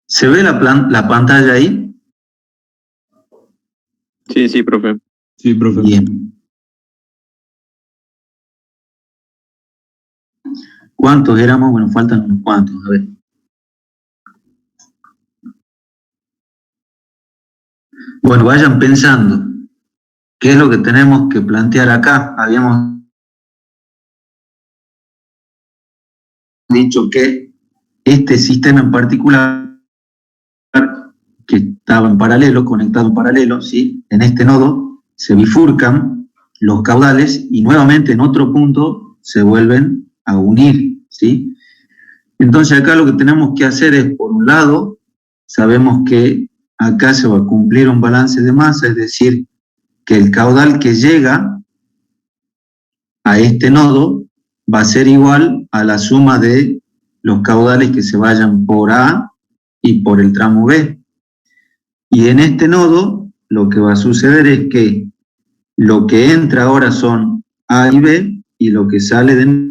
¿Se ve la pantalla ahí? Sí, profe. Sí, profe. Bien. ¿Cuántos éramos? Bueno, faltan unos cuantos, a ver. Bueno, vayan pensando. ¿Qué es lo que tenemos que plantear acá? Habíamos dicho que este sistema en particular, que estaba en paralelo, conectado en paralelo, ¿sí? En este nodo se bifurcan los caudales y nuevamente en otro punto se vuelven a unir, ¿sí? Entonces acá lo que tenemos que hacer es, por un lado, sabemos que acá se va a cumplir un balance de masa, es decir, que el caudal que llega a este nodo va a ser igual a la suma de los caudales que se vayan por A y por el tramo B. Y en este nodo lo que va a suceder es que lo que entra ahora son A y B y lo que sale de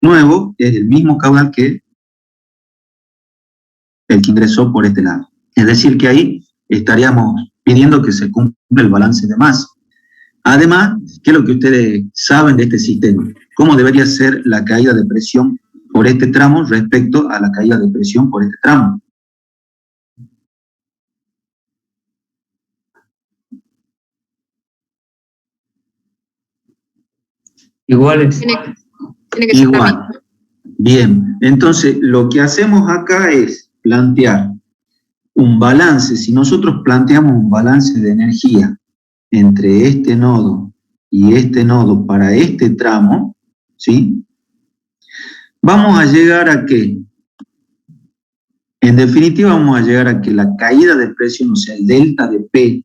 nuevo es el mismo caudal que el que ingresó por este lado. Es decir, que ahí estaríamos pidiendo que se cumpla el balance de masa. Además, ¿qué es lo que ustedes saben de este sistema? ¿Cómo debería ser la caída de presión por este tramo respecto a la caída de presión por este tramo? Iguales. Tiene que ser Igual. Bien, entonces lo que hacemos acá es plantear un balance. Si nosotros planteamos un balance de energía entre este nodo y este nodo para este tramo, ¿sí? Vamos a llegar a que, en definitiva, vamos a llegar a que la caída de presión, o sea, el delta de P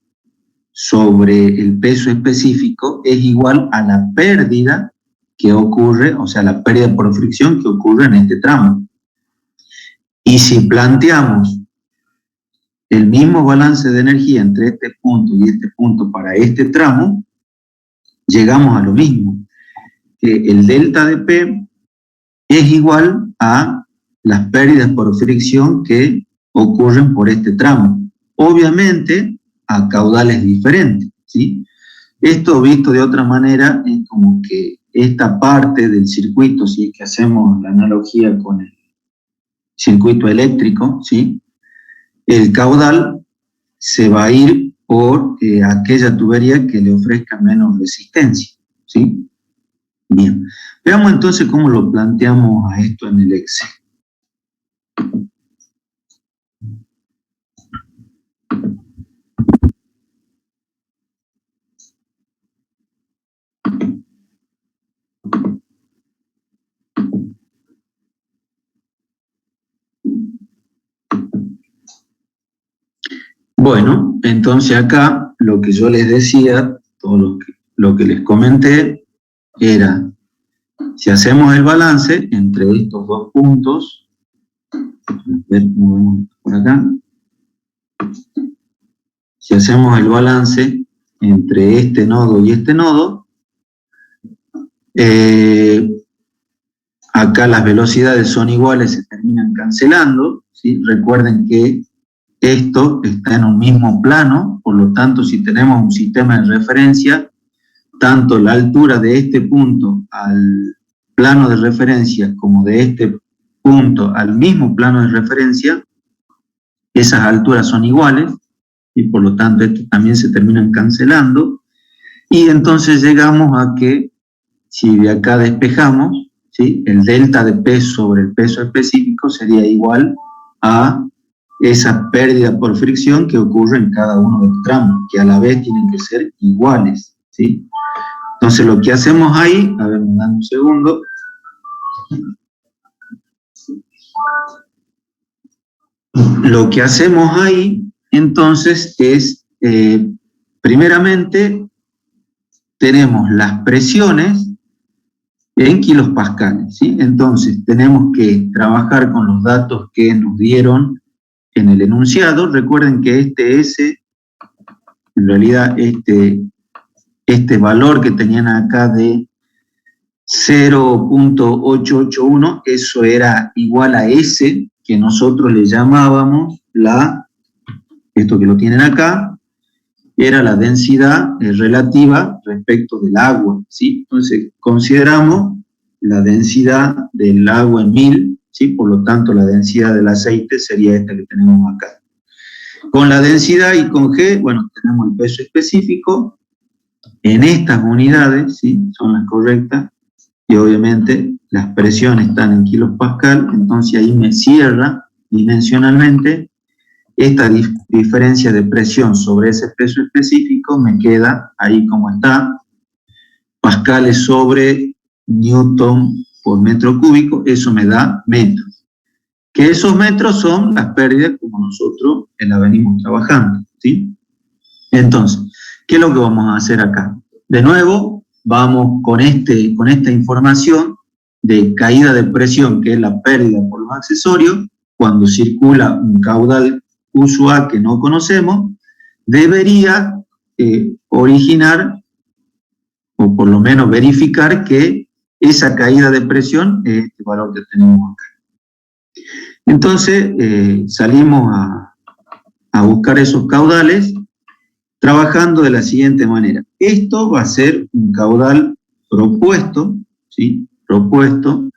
sobre el peso específico es igual a la pérdida que ocurre, o sea, la pérdida por fricción que ocurre en este tramo. Y si planteamos el mismo balance de energía entre este punto y este punto para este tramo, llegamos a lo mismo, que el delta de P es igual a las pérdidas por fricción que ocurren por este tramo. Obviamente, a caudales diferentes, ¿sí? Esto visto de otra manera es como que esta parte del circuito, si es que hacemos la analogía con el circuito eléctrico, ¿sí? El caudal se va a ir por aquella tubería que le ofrezca menos resistencia, ¿sí? Bien, veamos entonces cómo lo planteamos a esto en el Excel. Bueno, entonces acá lo que yo les decía, todo lo que les comenté, era, si hacemos el balance entre estos dos puntos, a ver, movemos por acá, si hacemos el balance entre este nodo y este nodo, acá las velocidades son iguales, se terminan cancelando, ¿sí? Recuerden que esto está en un mismo plano, por lo tanto, si tenemos un sistema de referencia, tanto la altura de este punto al plano de referencia como de este punto al mismo plano de referencia, esas alturas son iguales y por lo tanto estos también se terminan cancelando y entonces llegamos a que si de acá despejamos, ¿sí? El delta de P sobre el peso específico sería igual a esa pérdida por fricción que ocurre en cada uno de los tramos, que a la vez tienen que ser iguales, ¿sí? Entonces lo que hacemos ahí, a ver, me dan un segundo. Lo que hacemos ahí, entonces, es, primeramente, tenemos las presiones en kilopascales, ¿sí? Entonces, tenemos que trabajar con los datos que nos dieron en el enunciado. Recuerden que este S, en realidad, este valor que tenían acá de 0.881, eso era igual a S, que nosotros le llamábamos esto que lo tienen acá, era la densidad relativa respecto del agua, ¿sí? Entonces, consideramos la densidad del agua en 1000, ¿sí? Por lo tanto, la densidad del aceite sería esta que tenemos acá. Con la densidad y con G, bueno, tenemos el peso específico. En estas unidades, ¿sí? Son las correctas, y obviamente las presiones están en kilopascal, entonces ahí me cierra dimensionalmente. Esta diferencia de presión sobre ese peso específico me queda ahí como está, pascales sobre newton por metro cúbico, eso me da metros. Que esos metros son las pérdidas como nosotros la venimos trabajando, ¿sí? Entonces, ¿qué es lo que vamos a hacer acá? De nuevo, vamos con esta información de caída de presión, que es la pérdida por los accesorios, cuando circula un caudal usual que no conocemos, debería originar, o por lo menos verificar, que esa caída de presión es este valor que tenemos acá. Entonces, salimos a buscar esos caudales trabajando de la siguiente manera. Esto va a ser un caudal propuesto, ¿sí? Propuesto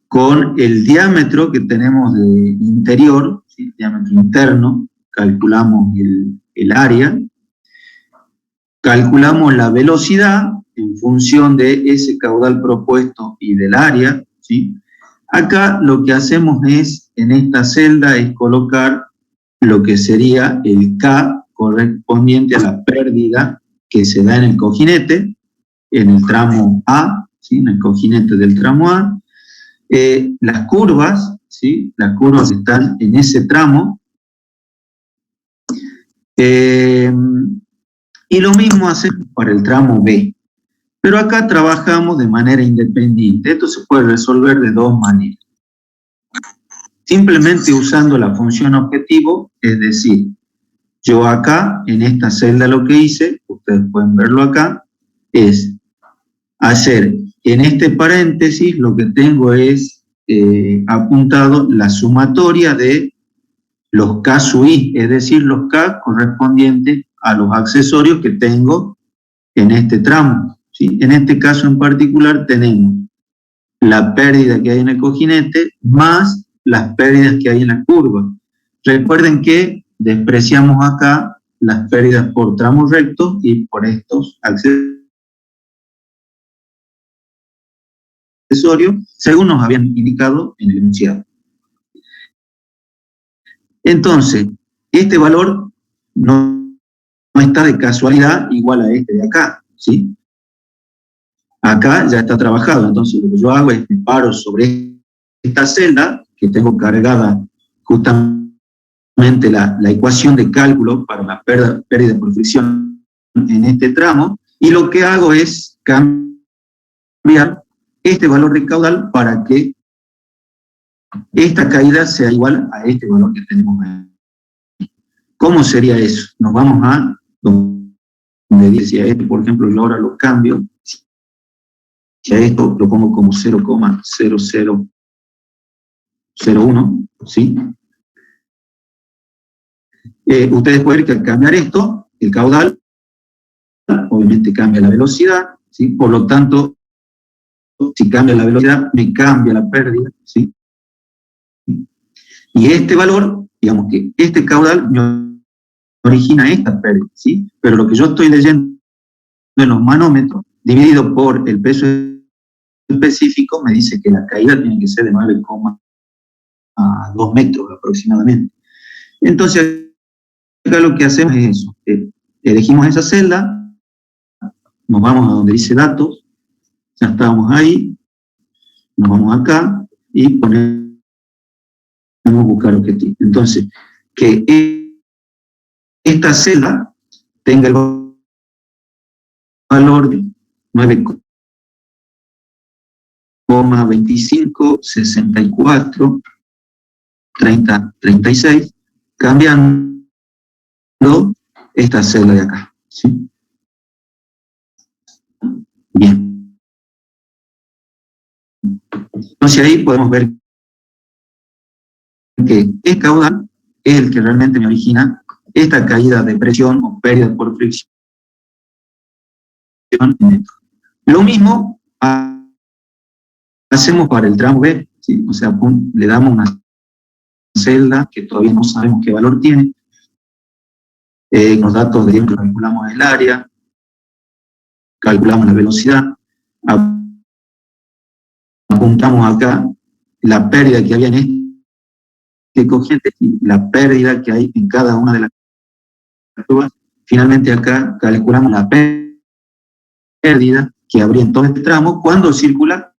con el diámetro que tenemos de interior, ¿sí? El diámetro interno, calculamos el área, calculamos la velocidad en función de ese caudal propuesto y del área, ¿sí? Acá lo que hacemos es, en esta celda, es colocar lo que sería el K correspondiente a la pérdida que se da en el cojinete, en el tramo A, ¿sí? En el cojinete del tramo A. Las curvas, ¿sí? Las curvas están en ese tramo. Y lo mismo hacemos para el tramo B. Pero acá trabajamos de manera independiente. Esto se puede resolver de dos maneras. Simplemente usando la función objetivo, es decir, yo acá, en esta celda lo que hice, ustedes pueden verlo acá, es hacer en este paréntesis, lo que tengo es apuntado la sumatoria de los K sub I, es decir, los K correspondientes a los accesorios que tengo en este tramo, ¿sí? En este caso en particular tenemos la pérdida que hay en el cojinete más las pérdidas que hay en la curva. Recuerden que despreciamos acá las pérdidas por tramos rectos y por estos accesorios, según nos habían indicado en el enunciado. Entonces, este valor no está de casualidad igual a este de acá, ¿sí? Acá ya está trabajado, entonces lo que yo hago es me paro sobre esta celda que tengo cargada justamente la ecuación de cálculo para la pérdida por fricción en este tramo, y lo que hago es cambiar este valor de caudal para que esta caída sea igual a este valor que tenemos ahí. ¿Cómo sería eso? Nos vamos a donde dice a esto, por ejemplo, yo ahora lo cambio, si a esto lo pongo como 0,0001, ¿sí? Ustedes pueden ver que al cambiar esto, el caudal, obviamente cambia la velocidad, ¿sí? Por lo tanto, si cambia la velocidad, me cambia la pérdida, ¿sí? Y este valor, digamos que este caudal me origina esta pérdida, ¿sí? Pero lo que yo estoy leyendo en los manómetros, dividido por el peso específico, me dice que la caída tiene que ser de 9,2 metros aproximadamente. Entonces, acá lo que hacemos es eso. Elegimos esa celda, nos vamos a donde dice datos, ya estábamos ahí, nos vamos acá y ponemos buscar objetivo. Entonces, que esta celda tenga el valor de 25, 64, 30, 36, cambiando esta celda de acá, ¿sí? Bien. Entonces ahí podemos ver que este caudal es el que realmente me origina esta caída de presión o pérdida por fricción. Lo mismo hacemos para el tramo B, ¿sí? O sea, le damos una celda que todavía no sabemos qué valor tiene. Los datos de ejemplo calculamos el área, calculamos la velocidad, apuntamos acá la pérdida que había en este cociente y la pérdida que hay en cada una de las curvas. Finalmente acá calculamos la pérdida que habría en todo este tramo cuando circula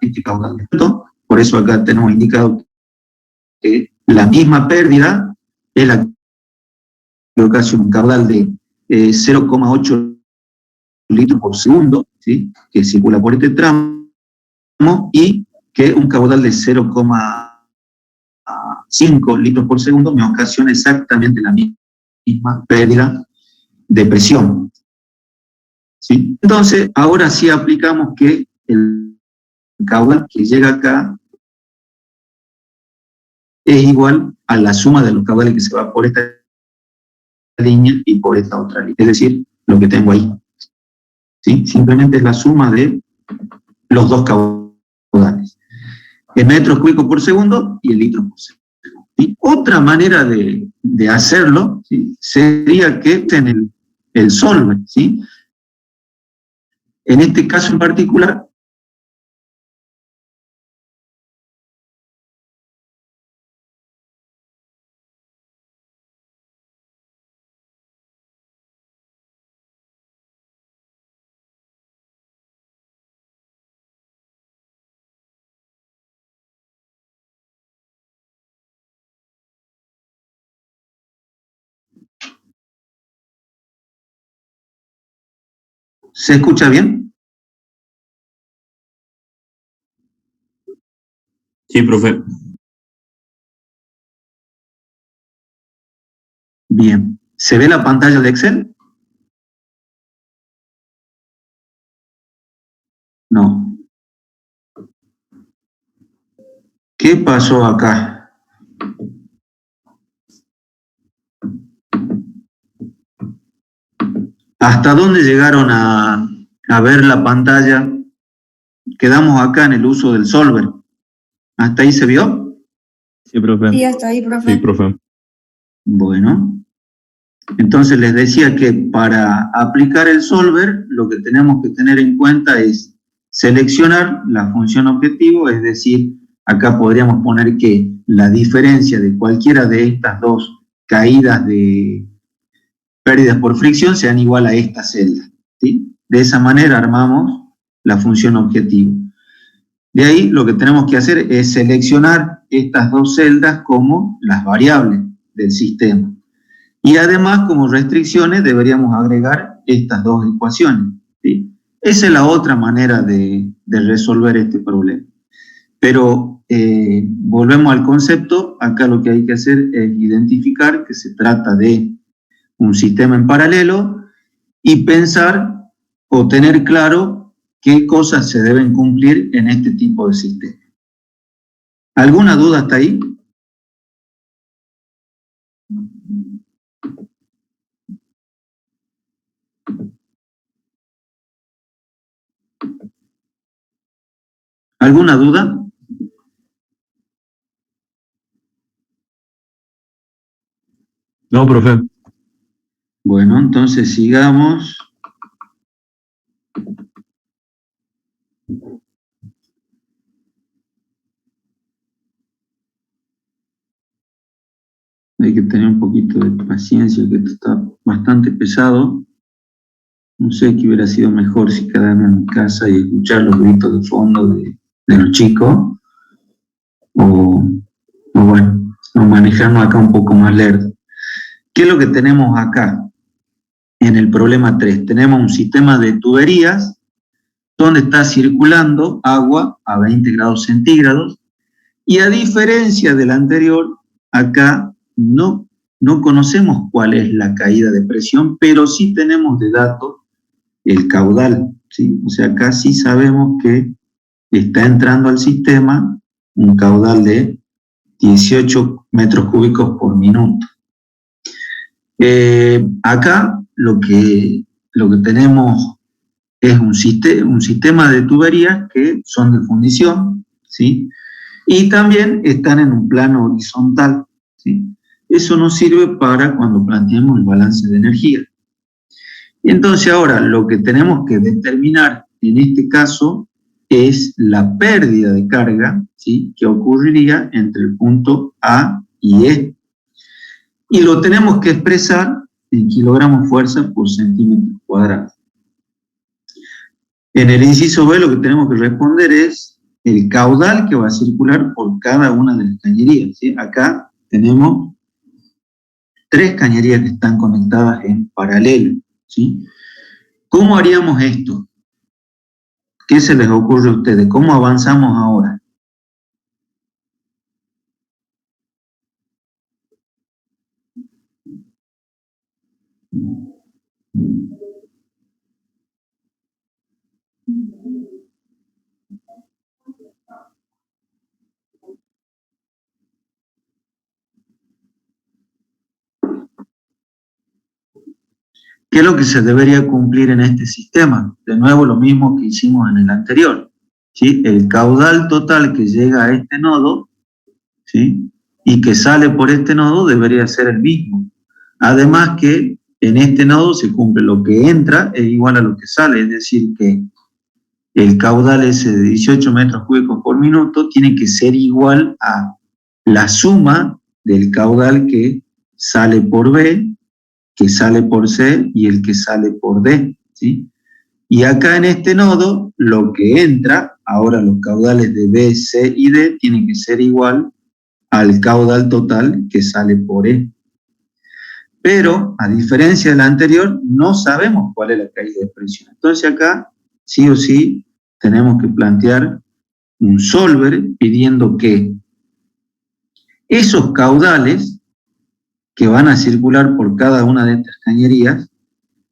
este caudal. Por eso acá tenemos indicado que la misma pérdida es la que ocasiona un caudal de 0,8 litros por segundo, ¿sí? Que circula por este tramo, y que un caudal de 0,5 litros por segundo me ocasiona exactamente la misma pérdida de presión, ¿sí? Entonces, ahora sí aplicamos que el caudal que llega acá es igual a la suma de los caudales que se va por esta línea y por esta otra línea, es decir, lo que tengo ahí, ¿sí? Simplemente es la suma de los dos caudales, el metros cúbicos por segundo y el litro por segundo. ¿Sí? Otra manera de hacerlo, ¿sí? Sería que en el solver, ¿sí? En este caso en particular, ¿se escucha bien? Sí, profe. Bien. ¿Se ve la pantalla de Excel? No. ¿Qué pasó acá? ¿Hasta dónde llegaron a ver la pantalla? Quedamos acá en el uso del solver. ¿Hasta ahí se vio? Sí, profe. Sí, hasta ahí, profe. Sí, profe. Bueno. Entonces les decía que para aplicar el solver, lo que tenemos que tener en cuenta es seleccionar la función objetivo, es decir, acá podríamos poner que la diferencia de cualquiera de estas dos caídas de pérdidas por fricción sean igual a esta celda, ¿sí? De esa manera armamos la función objetivo. De ahí lo que tenemos que hacer es seleccionar estas dos celdas como las variables del sistema. Y además, como restricciones, deberíamos agregar estas dos ecuaciones, ¿sí? Esa es la otra manera de resolver este problema. Pero volvemos al concepto. Acá lo que hay que hacer es identificar que se trata de un sistema en paralelo y pensar o tener claro qué cosas se deben cumplir en este tipo de sistema. ¿Alguna duda hasta ahí? ¿Alguna duda? No, profe. Bueno, entonces sigamos. Hay que tener un poquito de paciencia, que esto está bastante pesado. No sé qué hubiera sido mejor si quedarme en mi casa y escuchar los gritos de fondo de los chicos, o bueno, o manejarnos acá un poco más lerdo. ¿Qué es lo que tenemos acá? En el problema 3, tenemos un sistema de tuberías donde está circulando agua a 20 grados centígrados, y a diferencia del anterior, acá no conocemos cuál es la caída de presión, pero sí tenemos de dato el caudal, ¿sí? O sea, acá sí sabemos que está entrando al sistema un caudal de 18 metros cúbicos por minuto. Acá lo que tenemos es un sistema de tuberías que son de fundición, ¿sí? Y también están en un plano horizontal, ¿sí? Eso nos sirve para cuando planteemos el balance de energía. Entonces ahora lo que tenemos que determinar en este caso es la pérdida de carga, ¿sí?, que ocurriría entre el punto A y E. Y lo tenemos que expresar en kilogramos fuerza por centímetro cuadrado. En el inciso B lo que tenemos que responder es el caudal que va a circular por cada una de las cañerías, ¿sí? Acá tenemos 3 cañerías que están conectadas en paralelo, ¿sí? ¿Cómo haríamos esto? ¿Qué se les ocurre a ustedes? ¿Cómo avanzamos ahora? ¿Qué es lo que se debería cumplir en este sistema? De nuevo, lo mismo que hicimos en el anterior, ¿sí? El caudal total que llega a este nodo, ¿sí?, y que sale por este nodo debería ser el mismo. Además que en este nodo se cumple lo que entra es igual a lo que sale, es decir que el caudal ese de 18 metros cúbicos por minuto tiene que ser igual a la suma del caudal que sale por B, que sale por C y el que sale por D, ¿sí? Y acá en este nodo, lo que entra, ahora los caudales de B, C y D, tienen que ser igual al caudal total que sale por E. Pero, a diferencia del anterior, no sabemos cuál es la caída de presión. Entonces acá, sí o sí, tenemos que plantear un solver pidiendo que esos caudales que van a circular por cada una de estas cañerías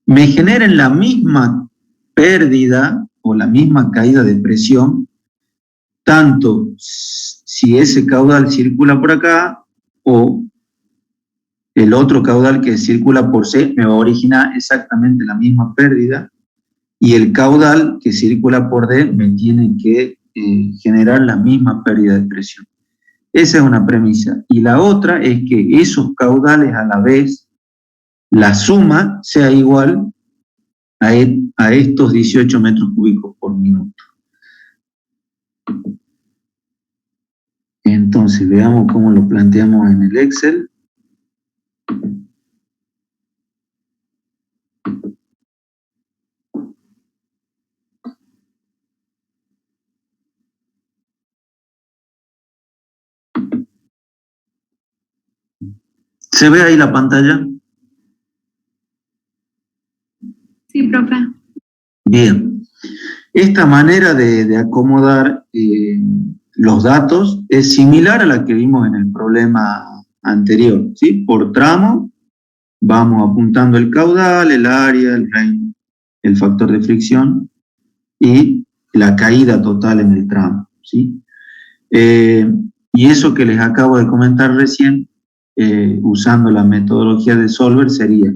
me generen la misma pérdida o la misma caída de presión, tanto si ese caudal circula por acá o el otro caudal que circula por C me va a originar exactamente la misma pérdida, y el caudal que circula por D me tiene que generar la misma pérdida de presión. Esa es una premisa. Y la otra es que esos caudales a la vez, la suma sea igual a estos 18 metros cúbicos por minuto. Entonces, veamos cómo lo planteamos en el Excel. ¿Se ve ahí la pantalla? Sí, profe. Bien. Esta manera de acomodar los datos es similar a la que vimos en el problema anterior, ¿sí? Por tramo vamos apuntando el caudal, el área, el rango, el factor de fricción y la caída total en el tramo, ¿sí? Y eso que les acabo de comentar recién, usando la metodología de solver, sería,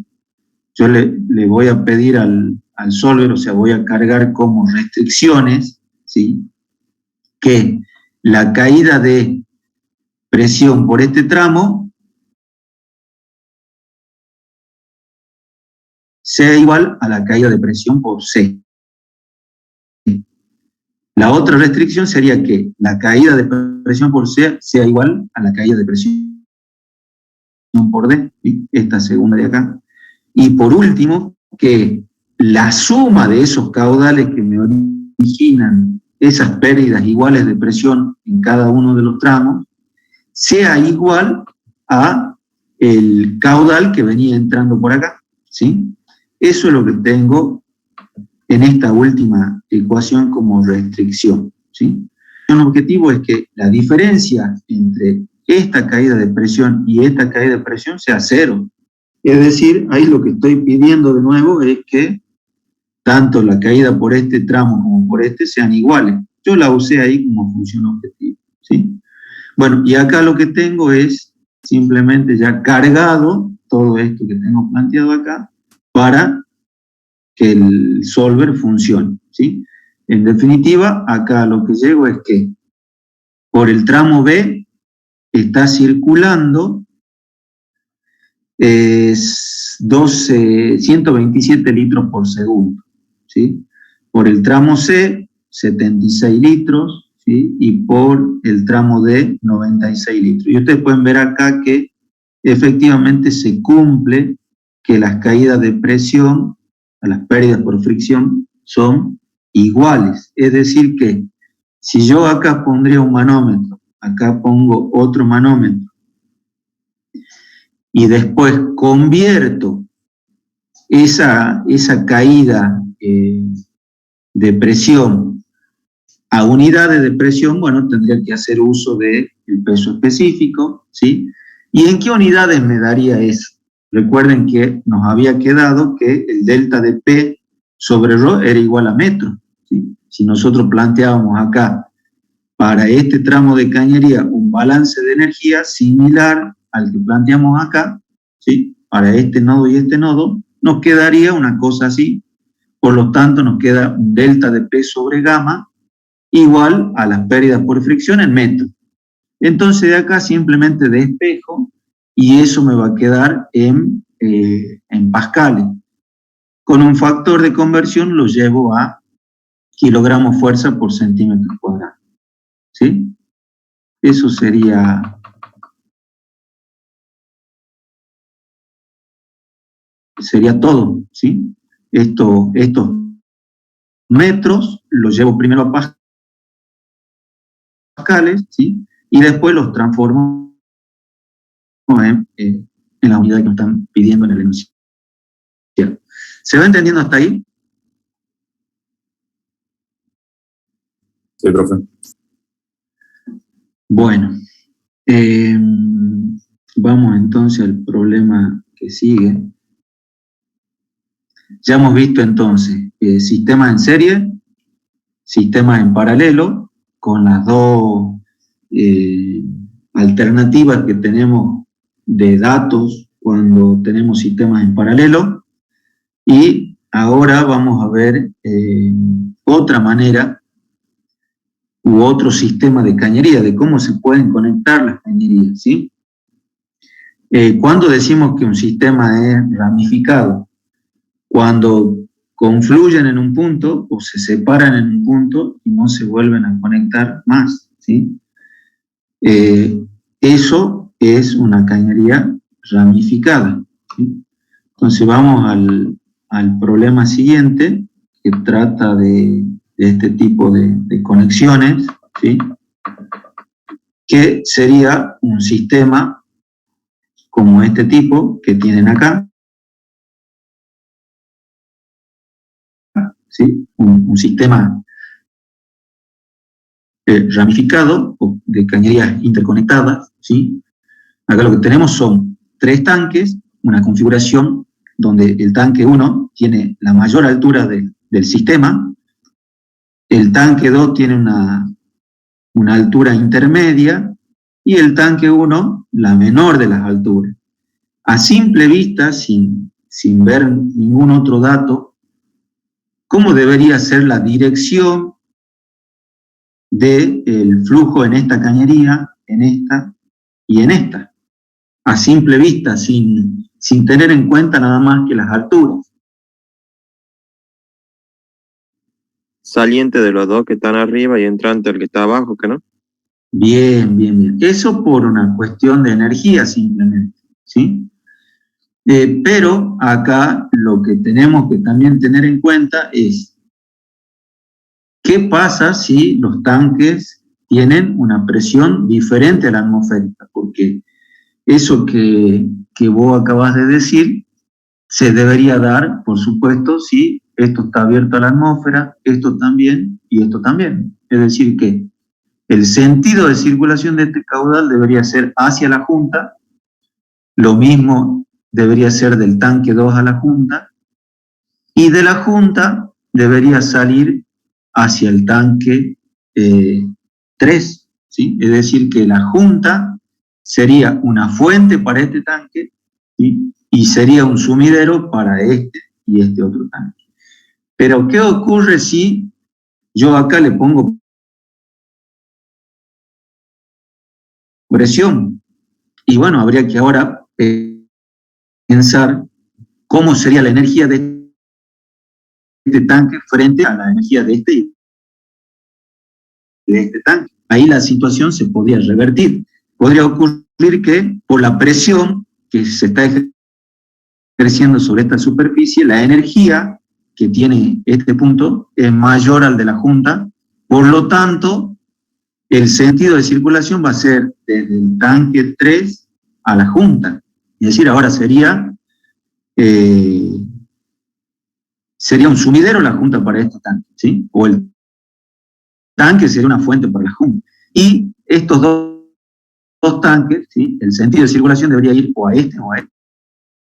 yo le voy a pedir al solver, o sea, voy a cargar como restricciones, ¿sí?, que la caída de presión por este tramo sea igual a la caída de presión por C. La otra restricción sería que la caída de presión por C sea igual a la caída de presión por D, ¿sí?, esta segunda de acá. Y por último, que la suma de esos caudales que me originan esas pérdidas iguales de presión en cada uno de los tramos sea igual a el caudal que venía entrando por acá, ¿sí? Eso es lo que tengo en esta última ecuación como restricción, ¿sí? Un objetivo es que la diferencia entre esta caída de presión y esta caída de presión sea cero. Es decir, ahí lo que estoy pidiendo de nuevo es que tanto la caída por este tramo como por este sean iguales. Yo la usé ahí como función objetiva, ¿sí? Bueno, y acá lo que tengo es simplemente ya cargado todo esto que tengo planteado acá para que el solver funcione, ¿sí? En definitiva, acá lo que llego es que por el tramo B está circulando 127 litros por segundo, ¿sí? Por el tramo C, 76 litros, ¿sí? Y por el tramo D, 96 litros. Y ustedes pueden ver acá que efectivamente se cumple que las caídas de presión, las pérdidas por fricción, son iguales. Es decir que si yo acá pondría un manómetro, acá pongo otro manómetro, y después convierto esa caída de presión a unidades de presión, bueno, tendría que hacer uso del peso específico, ¿sí? ¿Y en qué unidades me daría eso? Recuerden que nos había quedado que el delta de P sobre ρ era igual a metro, ¿sí? Si nosotros planteábamos acá para este tramo de cañería un balance de energía similar al que planteamos acá, ¿sí? Para este nodo y este nodo, nos quedaría una cosa así. Por lo tanto, nos queda un delta de P sobre gamma igual a las pérdidas por fricción en metros. Entonces, de acá simplemente despejo y eso me va a quedar en pascales. Con un factor de conversión lo llevo a kilogramos fuerza por centímetro cuadrado, ¿sí? Eso sería todo, ¿sí? Estos metros los llevo primero a pascales, ¿sí? Y después los transformo en la unidad que nos están pidiendo en el enunciado. ¿Se va entendiendo hasta ahí? Sí, profe. Bueno, vamos entonces al problema que sigue. Ya hemos visto entonces sistemas en serie, sistemas en paralelo, con las dos alternativas que tenemos de datos cuando tenemos sistemas en paralelo. Y ahora vamos a ver otra manera u otro sistema de cañería, de cómo se pueden conectar las cañerías, ¿sí? ¿Cuándo decimos que un sistema es ramificado? Cuando confluyen en un punto o se separan en un punto y no se vuelven a conectar más, ¿sí? Eso es una cañería ramificada, ¿sí? Entonces vamos al problema siguiente, que trata de este tipo de conexiones, ¿sí? Que sería un sistema como este tipo que tienen acá, ¿sí? Un sistema ramificado o de cañerías interconectadas, ¿sí? Acá lo que tenemos son 3 tanques, una configuración donde el tanque 1 tiene la mayor altura del sistema, el tanque 2 tiene una altura intermedia y el tanque 1 la menor de las alturas. A simple vista, sin ver ningún otro dato, ¿cómo debería ser la dirección del flujo en esta cañería, en esta y en esta? A simple vista, sin tener en cuenta nada más que las alturas. Saliente de los dos que están arriba y entrante el que está abajo, ¿que no? Bien, bien, bien. Eso por una cuestión de energía simplemente, ¿sí? Pero acá lo que tenemos que también tener en cuenta es qué pasa si los tanques tienen una presión diferente a la atmosférica, porque eso que vos acabas de decir se debería dar, por supuesto, si esto está abierto a la atmósfera, esto también y esto también. Es decir que el sentido de circulación de este caudal debería ser hacia la junta, lo mismo debería ser del tanque 2 a la junta, y de la junta debería salir hacia el tanque 3, ¿sí? Es decir que la junta sería una fuente para este tanque, ¿sí? Y sería un sumidero para este y este otro tanque. Pero ¿qué ocurre si yo acá le pongo presión? Y bueno, habría que ahora pensar cómo sería la energía de este tanque frente a la energía de este tanque. Ahí la situación se podría revertir. Podría ocurrir que por la presión que se está ejerciendo sobre esta superficie, la energía que tiene este punto es mayor al de la junta, por lo tanto, el sentido de circulación va a ser desde el tanque 3 a la junta. Es decir, ahora sería un sumidero la junta para este tanque, ¿sí? O el tanque sería una fuente para la junta. Y estos dos tanques, ¿sí? El sentido de circulación debería ir o a este o a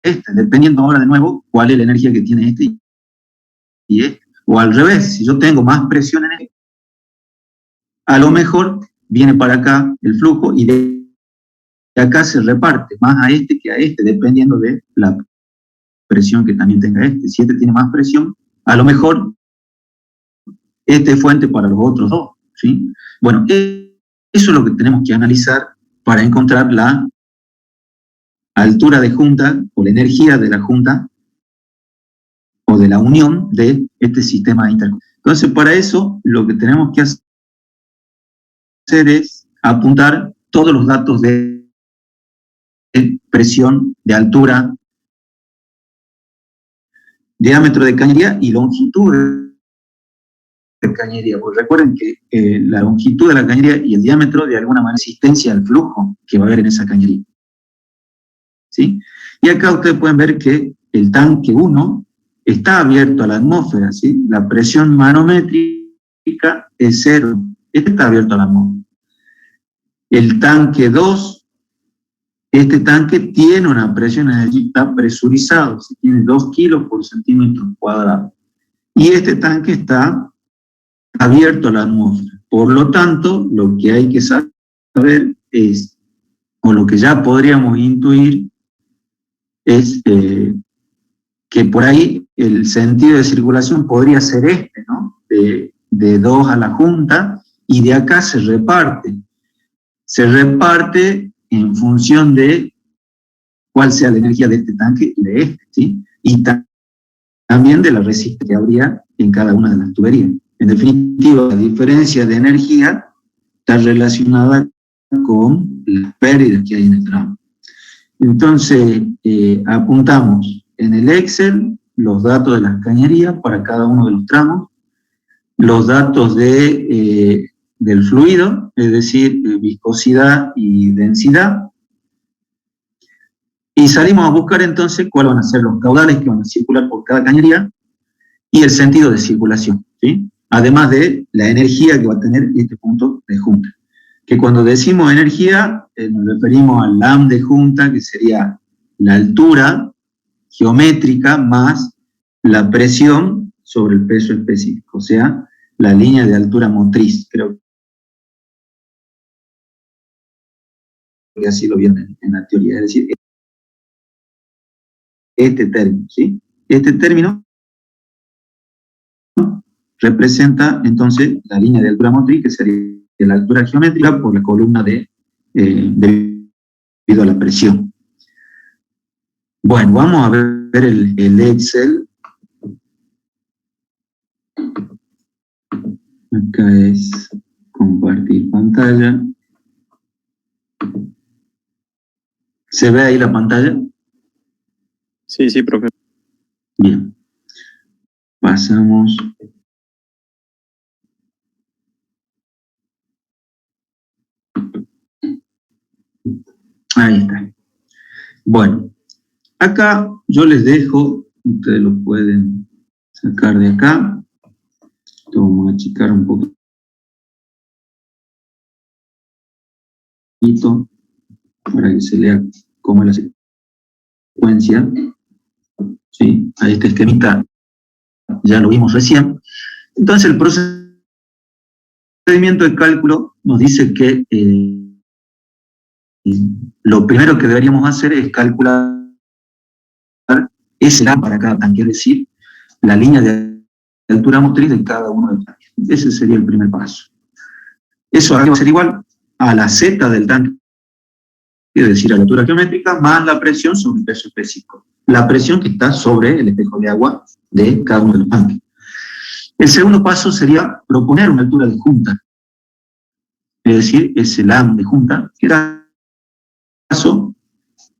este, dependiendo ahora de nuevo cuál es la energía que tiene este y este. O al revés, si yo tengo más presión en este, a lo mejor viene para acá el flujo y de acá se reparte más a este que a este, dependiendo de la presión que también tenga este. Si este tiene más presión, a lo mejor este es fuente para los otros dos, ¿sí? Bueno, eso es lo que tenemos que analizar para encontrar la altura de junta o la energía de la junta o de la unión de este sistema interconectado. Entonces, para eso, lo que tenemos que hacer es apuntar todos los datos de presión, de altura, diámetro de cañería y longitud de cañería. Pues recuerden que la longitud de la cañería y el diámetro de alguna manera resistencia al flujo que va a haber en esa cañería, ¿sí? Y acá ustedes pueden ver que el tanque 1 está abierto a la atmósfera, ¿sí? La presión manométrica es 0. Este está abierto a la atmósfera. El tanque 2, este tanque tiene una presión, está presurizado, ¿sí? Tiene 2 kilos por centímetro cuadrado. Y este tanque está abierto a la atmósfera. Por lo tanto, lo que hay que saber es, o lo que ya podríamos intuir, es que por ahí el sentido de circulación podría ser este, ¿no? De 2 a la junta, y de acá se reparte. Se reparte en función de cuál sea la energía de este tanque y de este, ¿sí? Y también de la resistencia que habría en cada una de las tuberías. En definitiva, la diferencia de energía está relacionada con las pérdidas que hay en el tramo. Entonces, apuntamos en el Excel los datos de las cañerías para cada uno de los tramos, los datos del fluido, es decir, viscosidad y densidad, y salimos a buscar entonces cuáles van a ser los caudales que van a circular por cada cañería y el sentido de circulación, ¿sí? Además de la energía que va a tener este punto de junta. Que cuando decimos energía, nos referimos al LAM de junta, que sería la altura geométrica más la presión sobre el peso específico, o sea, la línea de altura motriz. Creo que así lo viene en la teoría, es decir, este término, ¿sí? Este término representa entonces la línea de altura motriz, que sería la altura geométrica por la columna debido a la presión. Bueno, vamos a ver el Excel. Acá es compartir pantalla. ¿Se ve ahí la pantalla? Sí, sí, profe. Bien. Pasamos. Ahí está. Bueno, acá yo les dejo, ustedes lo pueden sacar de acá. Esto vamos a achicar un poquito para que se lea cómo es la secuencia. ¿Sí? A este esquemita ya lo vimos recién. Entonces el procedimiento de cálculo nos dice que lo primero que deberíamos hacer es calcular ese para cada tanque, es decir, la línea de altura motriz de cada uno de los tanques. Ese sería el primer paso. Eso va a ser igual a la Z del tanque, es decir, a la altura geométrica, más la presión sobre el peso específico. La presión que está sobre el espejo de agua de cada uno de los tanques. El segundo paso sería proponer una altura de junta, es decir, ese LAM de junta, que en caso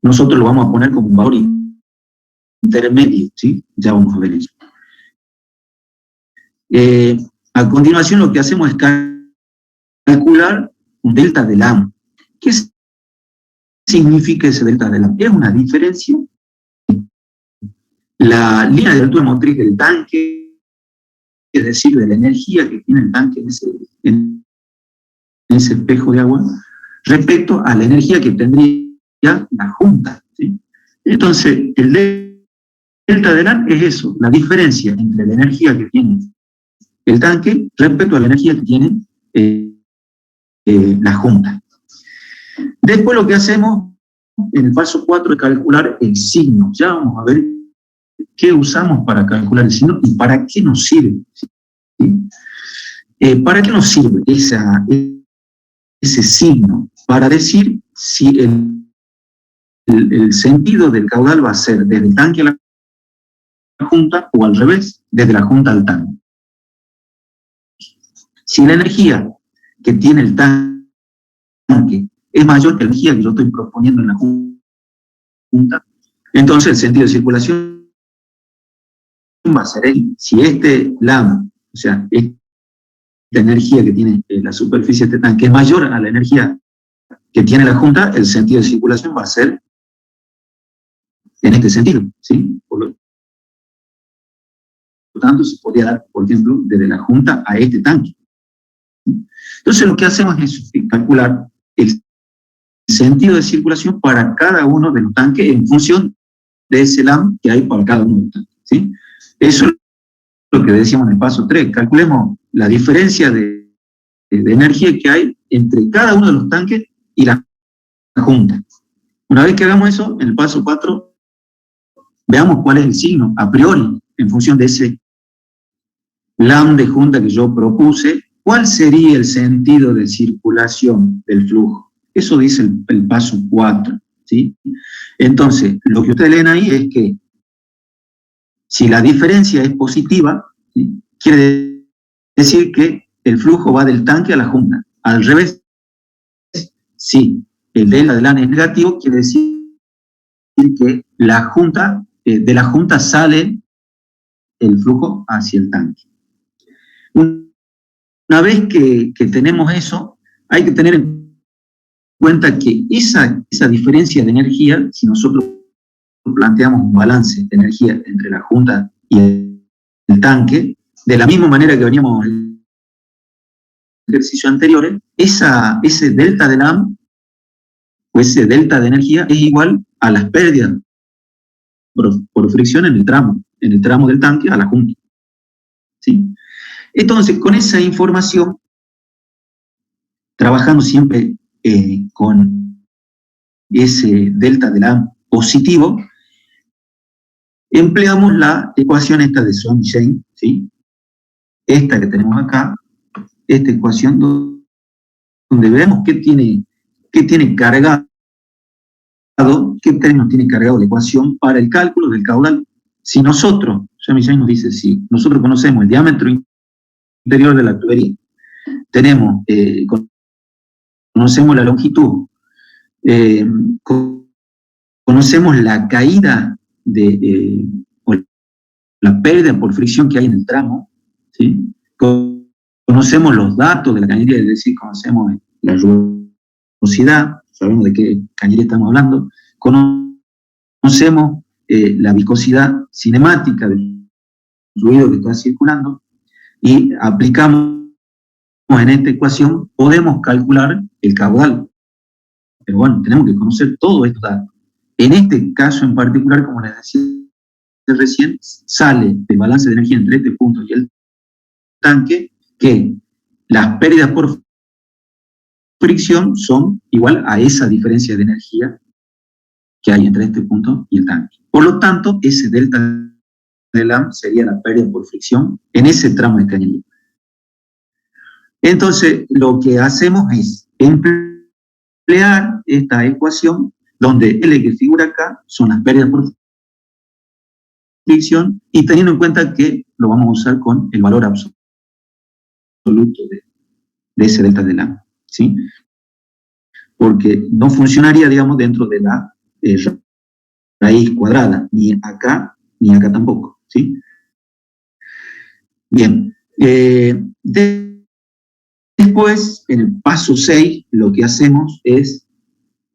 nosotros lo vamos a poner como un valor intermedio, ¿sí? Ya vamos a ver eso. A continuación lo que hacemos es calcular un delta de LAM. ¿Qué significa ese delta de LAM? Es una diferencia. La línea de altura motriz del tanque, es decir, de la energía que tiene el tanque en ese espejo de agua, respecto a la energía que tendría la junta, ¿sí? Entonces, el delta de LAM es eso, la diferencia entre la energía que tiene el tanque respecto a la energía que tiene la junta. Después lo que hacemos en el paso 4 es calcular el signo. Ya vamos a ver qué usamos para calcular el signo y para qué nos sirve. ¿Sí? ¿Para qué nos sirve ese signo? Para decir si el sentido del caudal va a ser desde el tanque a la junta o al revés, desde la junta al tanque. Si la energía que tiene el tanque es mayor que la energía que yo estoy proponiendo en la junta, entonces el sentido de circulación va a ser si este LAM, o sea, esta energía que tiene la superficie de este tanque es mayor a la energía que tiene la junta, el sentido de circulación va a ser en este sentido, ¿sí? Por lo tanto, se podría dar, por ejemplo, desde la junta a este tanque. Entonces, lo que hacemos es calcular el sentido de circulación para cada uno de los tanques en función de ese LAM que hay para cada uno de los tanques, ¿sí? Eso es lo que decíamos en el paso 3. Calculemos la diferencia de energía que hay entre cada uno de los tanques y la junta. Una vez que hagamos eso, en el paso 4, veamos cuál es el signo a priori en función de ese LAM de junta que yo propuse. ¿Cuál sería el sentido de circulación del flujo? Eso dice el paso 4, ¿sí? Entonces, lo que ustedes leen ahí es que si la diferencia es positiva, ¿sí?, quiere decir que el flujo va del tanque a la junta. Al revés, si el delta de LAM es negativo, quiere decir que la junta, de la junta sale el flujo hacia el tanque. Una vez que tenemos eso, hay que tener en cuenta que esa diferencia de energía, si nosotros planteamos un balance de energía entre la junta y el tanque, de la misma manera que veníamos en el ejercicio anterior, ese delta de LAM, o ese delta de energía, es igual a las pérdidas por fricción en el tramo del tanque a la junta, ¿sí? Entonces, con esa información, trabajando siempre con ese delta de LAM positivo, empleamos la ecuación esta de Swanshein, ¿sí? Esta que tenemos acá, esta ecuación donde vemos qué tiene cargado, qué términos tiene cargado la ecuación para el cálculo del caudal. Si nosotros, Swanshein nos dice, si nosotros conocemos el diámetro interior de la tubería, conocemos la longitud, conocemos la caída o la pérdida por fricción que hay en el tramo, ¿sí? Conocemos los datos de la cañería, es decir, conocemos la rugosidad, sabemos de qué cañería estamos hablando, conocemos la viscosidad cinemática del fluido que está circulando, y aplicamos en esta ecuación, podemos calcular el caudal. Pero bueno, tenemos que conocer todos estos datos. En este caso en particular, como les decía recién, sale del balance de energía entre este punto y el tanque que las pérdidas por fricción son igual a esa diferencia de energía que hay entre este punto y el tanque. Por lo tanto, ese delta de LAM sería la pérdida por fricción en ese tramo de cañería. Entonces, lo que hacemos es emplear esta ecuación donde L que figura acá son las pérdidas por fricción y teniendo en cuenta que lo vamos a usar con el valor absoluto de ese delta de LAM, ¿sí? Porque no funcionaría, digamos, dentro de la raíz cuadrada, ni acá tampoco, ¿sí? Bien, después, en el paso 6, lo que hacemos es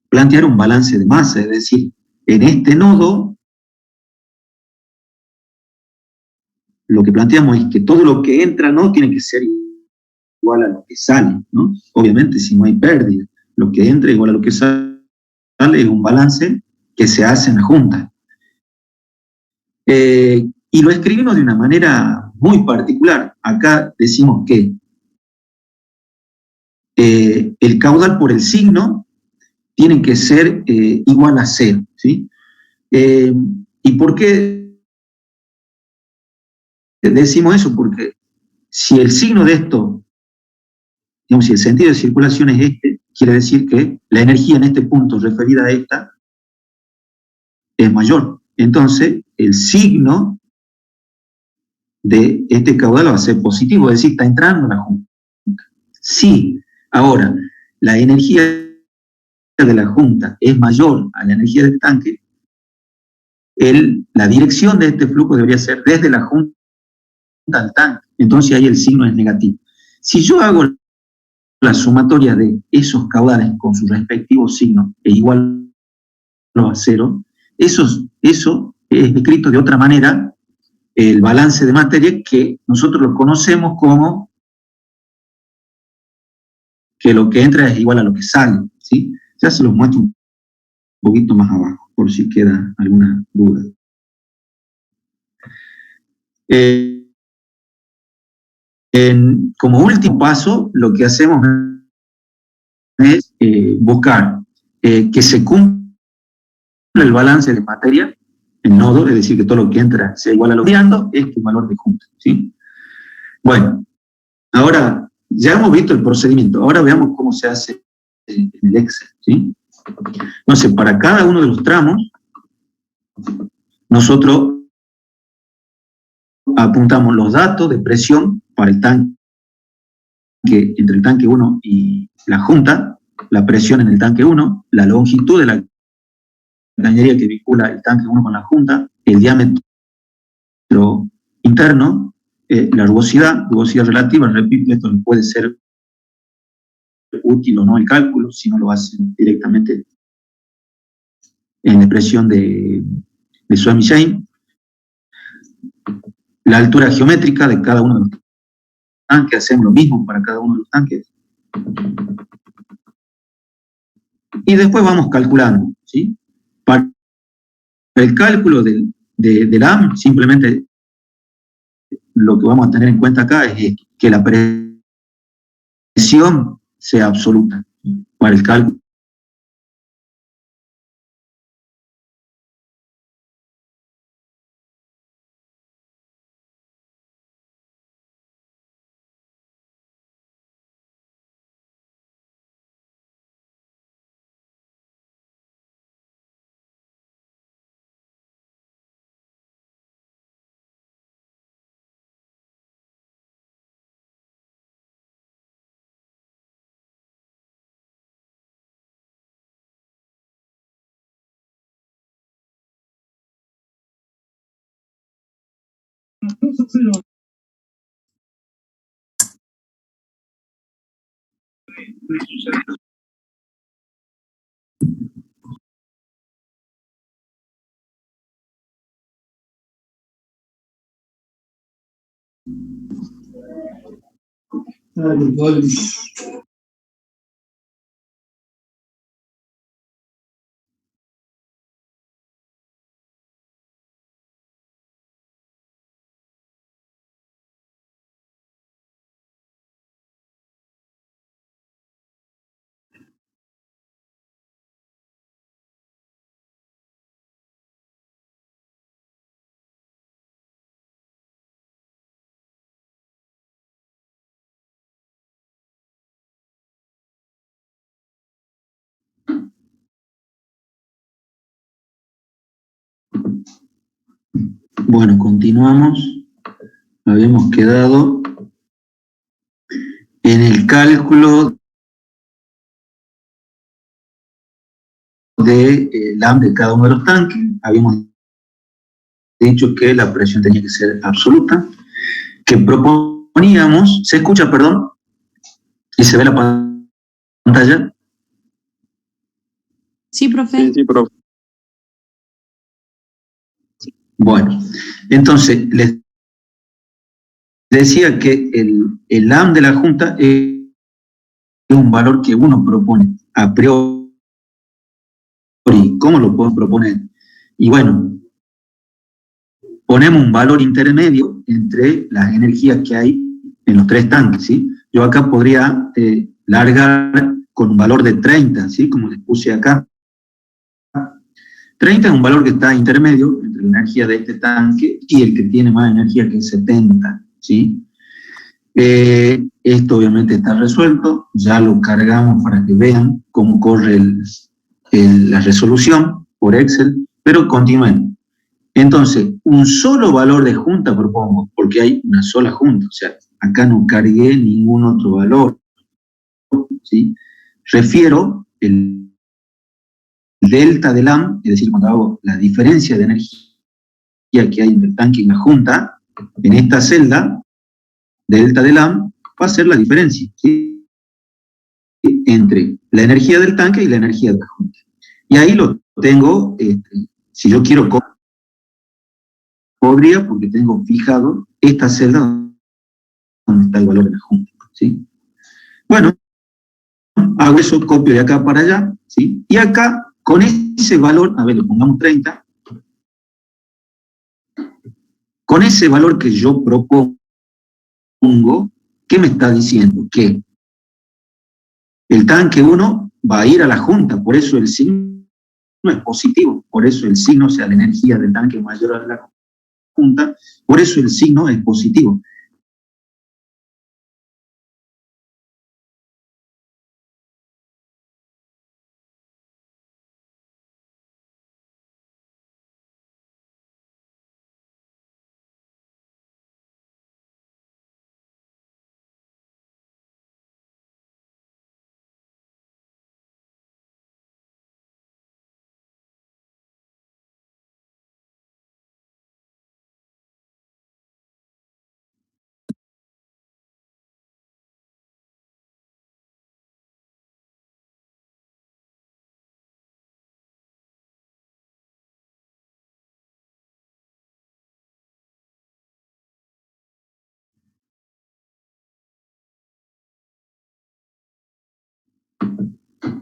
plantear un balance de masa, es decir, en este nodo, lo que planteamos es que todo lo que entra no tiene que ser igual a lo que sale, ¿no? Obviamente, si no hay pérdida, lo que entra igual a lo que sale es un balance que se hace en la junta. Y lo escribimos de una manera muy particular. Acá decimos que el caudal por el signo tiene que ser igual a cero, ¿sí? ¿Y por qué decimos eso? Porque si el signo de esto, digamos, si el sentido de circulación es este, quiere decir que la energía en este punto referida a esta es mayor. Entonces, el signo de este caudal va a ser positivo, es decir, está entrando en la junta. Sí, ahora, la energía de la junta es mayor a la energía del tanque, la dirección de este flujo debería ser desde la junta al tanque. Entonces ahí el signo es negativo. Si yo hago la sumatoria de esos caudales con sus respectivos signos e igual a cero, eso es escrito de otra manera, el balance de materia, que nosotros lo conocemos como que lo que entra es igual a lo que sale, ¿sí? Ya se los muestro un poquito más abajo, por si queda alguna duda. Como último paso, lo que hacemos es buscar que se cumpla el balance de materia en nodo, es decir, que todo lo que entra sea igual a lo que entra, es el valor de junta, ¿sí? Bueno, ahora ya hemos visto el procedimiento, ahora veamos cómo se hace en el Excel, ¿sí? Entonces, para cada uno de los tramos, nosotros apuntamos los datos de presión para el tanque, entre el tanque 1 y la junta, la presión en el tanque 1, la longitud de la cañería que vincula el tanque 1 con la junta, el diámetro interno, la rugosidad relativa, repito, esto puede ser útil o no el cálculo, si no lo hacen directamente en la expresión de Suomi-Shane, la altura geométrica de cada uno de los tanques, hacemos lo mismo para cada uno de los tanques. Y después vamos calculando, ¿sí? Para el cálculo del AM, simplemente lo que vamos a tener en cuenta acá es que la presión sea absoluta para el cálculo. Bueno, continuamos. Habíamos quedado en el cálculo de LAM de cada uno de los tanques. Habíamos dicho que la presión tenía que ser absoluta, que proponíamos, se escucha, perdón, y se ve la pantalla. Sí, profe. Sí, profe. Bueno, entonces les decía que el LAM de la Junta es un valor que uno propone a priori. ¿Cómo lo podemos proponer? Y bueno, ponemos un valor intermedio entre las energías que hay en los tres tanques, ¿sí? Yo acá podría largar con un valor de 30, ¿sí? Como les puse acá. 30 es un valor que está intermedio entre la energía de este tanque y el que tiene más energía, que es 70, ¿sí? Esto obviamente está resuelto, ya lo cargamos para que vean cómo corre la resolución por Excel, pero continúen. Entonces, un solo valor de junta propongo, porque hay una sola junta, o sea, acá no cargué ningún otro valor, ¿sí? Refiero el delta de LAM, es decir, cuando hago la diferencia de energía que hay entre el tanque y la junta, en esta celda, delta de LAM, va a ser la diferencia, ¿sí? Entre la energía del tanque y la energía de la junta. Y ahí lo tengo, si yo quiero, podría, porque tengo fijado esta celda donde está el valor de la junta, ¿sí? Bueno, hago eso, copio de acá para allá, ¿sí? Y acá, con ese valor, a ver, lo pongamos 30, con ese valor que yo propongo, ¿qué me está diciendo? Que el tanque 1 va a ir a la junta, por eso el signo es positivo, por eso el signo, o sea, la energía del tanque mayor a la junta, por eso el signo es positivo.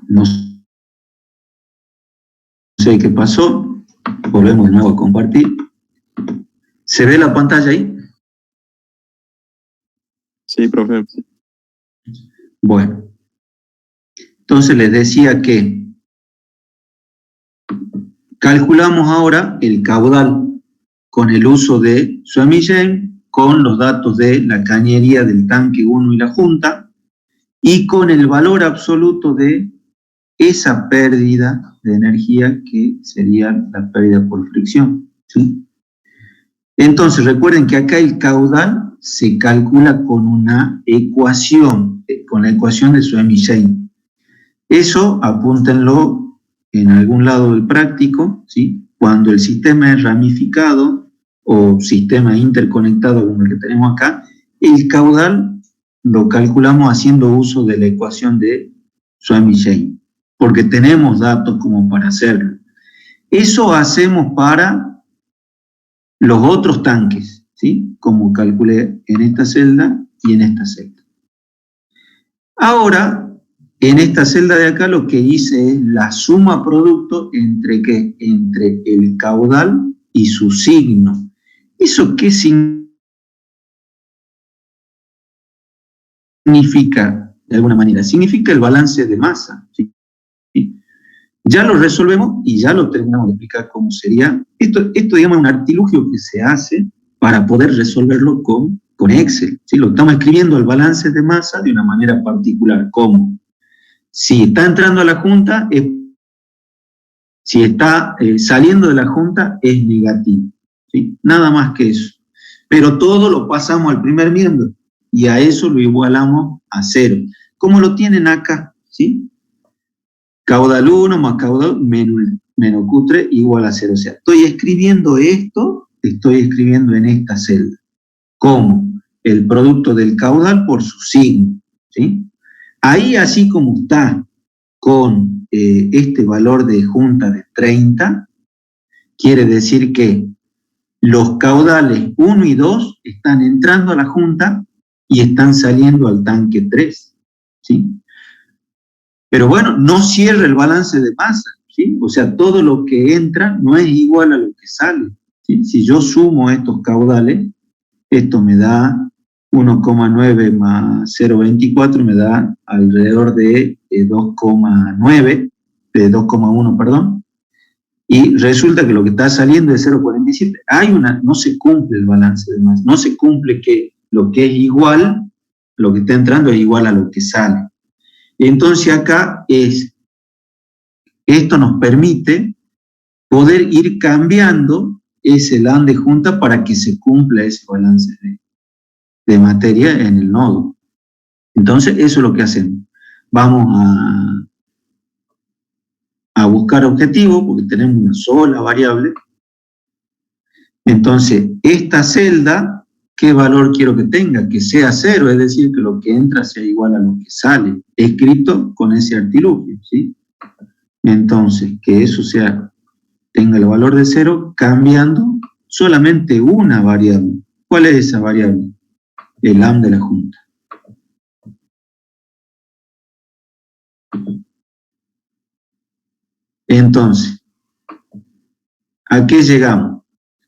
No sé qué pasó, volvemos de nuevo a compartir. ¿Se ve la pantalla ahí? Sí, profe. Bueno, entonces les decía que calculamos ahora el caudal con el uso de Suomi-Jain, con los datos de la cañería del tanque 1 y la junta, y con el valor absoluto de esa pérdida de energía que sería la pérdida por fricción, ¿sí? Entonces, recuerden que acá el caudal se calcula con una ecuación, con la ecuación de Suomi-Jain. Eso apúntenlo en algún lado del práctico, ¿sí? Cuando el sistema es ramificado o sistema interconectado como el que tenemos acá, el caudal lo calculamos haciendo uso de la ecuación de Suomi-Jain, porque tenemos datos como para hacerlo. Eso hacemos para los otros tanques, ¿sí? Como calculé en esta celda y en esta celda. Ahora, en esta celda de acá lo que hice es la suma producto entre ¿qué? Entre el caudal y su signo. ¿Eso qué significa de alguna manera? Significa el balance de masa, ¿sí? Ya lo resolvemos y ya lo terminamos de explicar cómo sería. Esto digamos, es un artilugio que se hace para poder resolverlo con Excel, ¿sí? Lo estamos escribiendo el balance de masa de una manera particular. ¿Cómo? Si está entrando a la junta, si está saliendo de la junta, es negativo, ¿sí? Nada más que eso. Pero todo lo pasamos al primer miembro y a eso lo igualamos a 0. ¿Cómo lo tienen acá? ¿Sí? Caudal 1 más caudal menos Q3 igual a 0. O sea, estoy escribiendo esto, estoy escribiendo en esta celda. ¿Cómo? El producto del caudal por su signo, ¿sí? Ahí, así como está con este valor de junta de 30, quiere decir que los caudales 1 y 2 están entrando a la junta y están saliendo al tanque 3, ¿sí? Pero bueno, no cierra el balance de masa, ¿sí? O sea, todo lo que entra no es igual a lo que sale, ¿sí? Si yo sumo estos caudales, esto me da 1,9 más 0,24, me da alrededor de 2,9, de 2,1, perdón, y resulta que lo que está saliendo es 0,47. No se cumple el balance de masa, no se cumple que lo que es igual, lo que está entrando es igual a lo que sale. Entonces acá esto nos permite poder ir cambiando ese LAN de junta para que se cumpla ese balance de materia en el nodo. Entonces eso es lo que hacemos. Vamos a buscar objetivo porque tenemos una sola variable. Entonces esta celda, ¿qué valor quiero que tenga? Que sea 0, es decir, que lo que entra sea igual a lo que sale, escrito con ese artilugio, ¿sí? Entonces, que eso tenga el valor de 0, cambiando solamente una variable. ¿Cuál es esa variable? El LAM de la junta. Entonces, ¿a qué llegamos?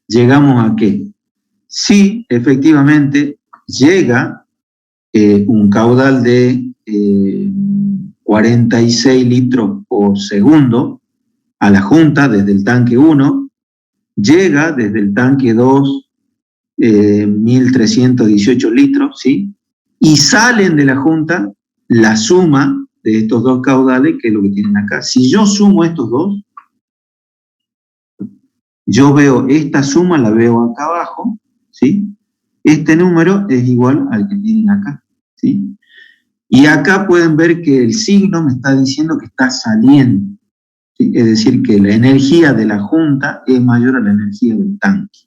Llegamos a que si efectivamente llega un caudal de 46 litros por segundo a la junta desde el tanque 1, llega desde el tanque 2 1.318 litros, ¿sí? Y salen de la junta la suma de estos dos caudales, que es lo que tienen acá. Si yo sumo estos dos, yo veo esta suma, la veo acá abajo, ¿sí? Este número es igual al que tienen acá, ¿sí? Y acá pueden ver que el signo me está diciendo que está saliendo, ¿sí? Es decir, que la energía de la junta es mayor a la energía del tanque.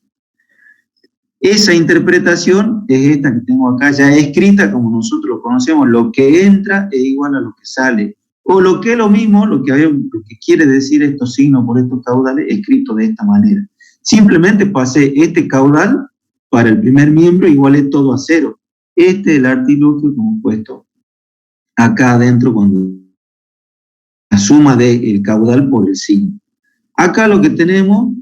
Esa interpretación es esta que tengo acá ya escrita como nosotros lo conocemos. Lo que entra es igual a lo que sale. O lo que es lo mismo, lo que quiere decir estos signos por estos caudales, escrito de esta manera. Simplemente pasé este caudal para el primer miembro, igualé todo a 0. Este es el artilugio como puesto acá adentro cuando la suma del caudal por el signo. Acá lo que tenemos,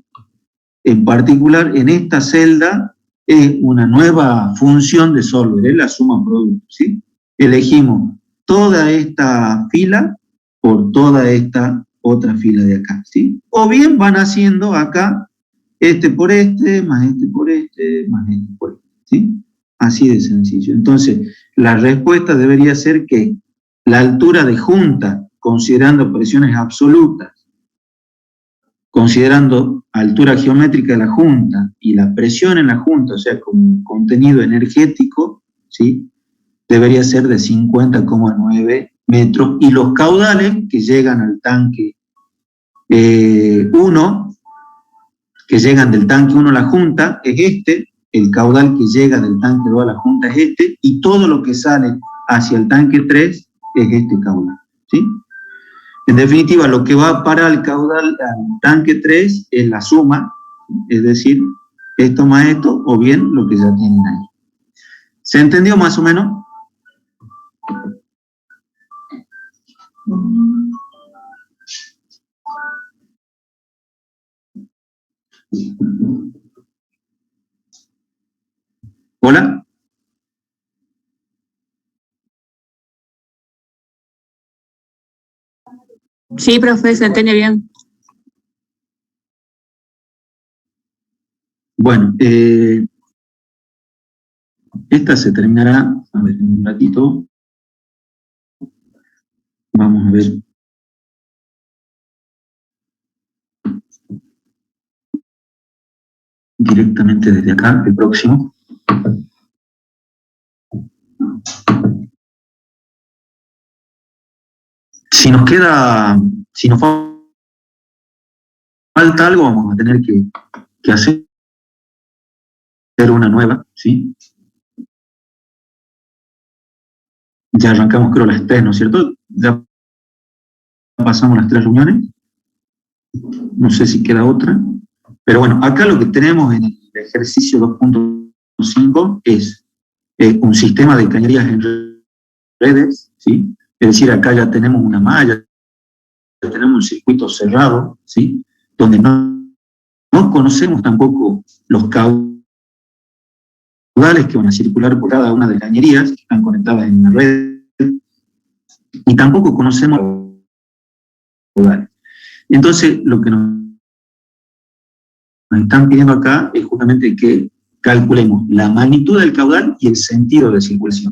en particular en esta celda, es una nueva función de solver, es la suma producto, ¿sí? Elegimos toda esta fila por toda esta otra fila de acá, ¿sí? O bien van haciendo acá este por este, más este por este, más este por este, ¿sí? Así de sencillo. Entonces, la respuesta debería ser que la altura de junta, considerando presiones absolutas, considerando altura geométrica de la junta y la presión en la junta, o sea, con contenido energético, ¿sí? Debería ser de 50,9 metros, y los caudales que llegan al tanque 1, que llegan del tanque 1 a la junta, es este, el caudal que llega del tanque 2 a la junta es este, y todo lo que sale hacia el tanque 3 es este caudal, ¿sí? En definitiva, lo que va para el caudal al tanque 3 es la suma, es decir, esto más esto, o bien lo que ya tienen ahí. ¿Se entendió más o menos? ¿Hola? Sí, profe, se entiende bien. Bueno, esta se terminará, a ver, en un ratito. Vamos a ver. Directamente desde acá, el próximo. Si nos falta algo, vamos a tener que hacer una nueva, ¿sí? Ya arrancamos, creo, las 3, ¿no es cierto? Ya pasamos las 3 reuniones. No sé si queda otra. Pero bueno, acá lo que tenemos en el ejercicio 2.5 es un sistema de cañerías en redes, ¿sí? Es decir, acá ya tenemos una malla, ya tenemos un circuito cerrado, ¿sí? Donde no conocemos tampoco los caudales que van a circular por cada una de las cañerías que están conectadas en la red, y tampoco conocemos los caudales. Entonces, lo que nos están pidiendo acá es justamente que calculemos la magnitud del caudal y el sentido de circulación.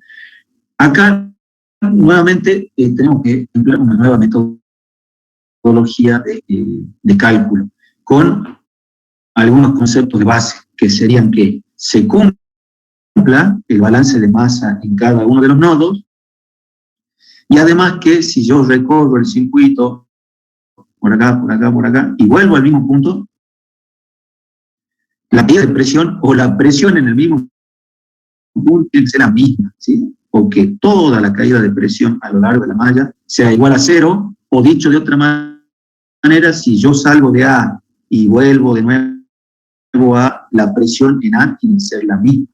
Acá, nuevamente, tenemos que emplear una nueva metodología de cálculo, con algunos conceptos de base, que serían que se cumpla el balance de masa en cada uno de los nodos, y además que si yo recorro el circuito por acá, por acá, por acá, y vuelvo al mismo punto, la caída de presión o la presión en el mismo punto tiene que ser la misma, ¿sí? O que toda la caída de presión a lo largo de la malla sea igual a 0, o dicho de otra manera, si yo salgo de A y vuelvo de nuevo a, la presión en A tiene que ser la misma,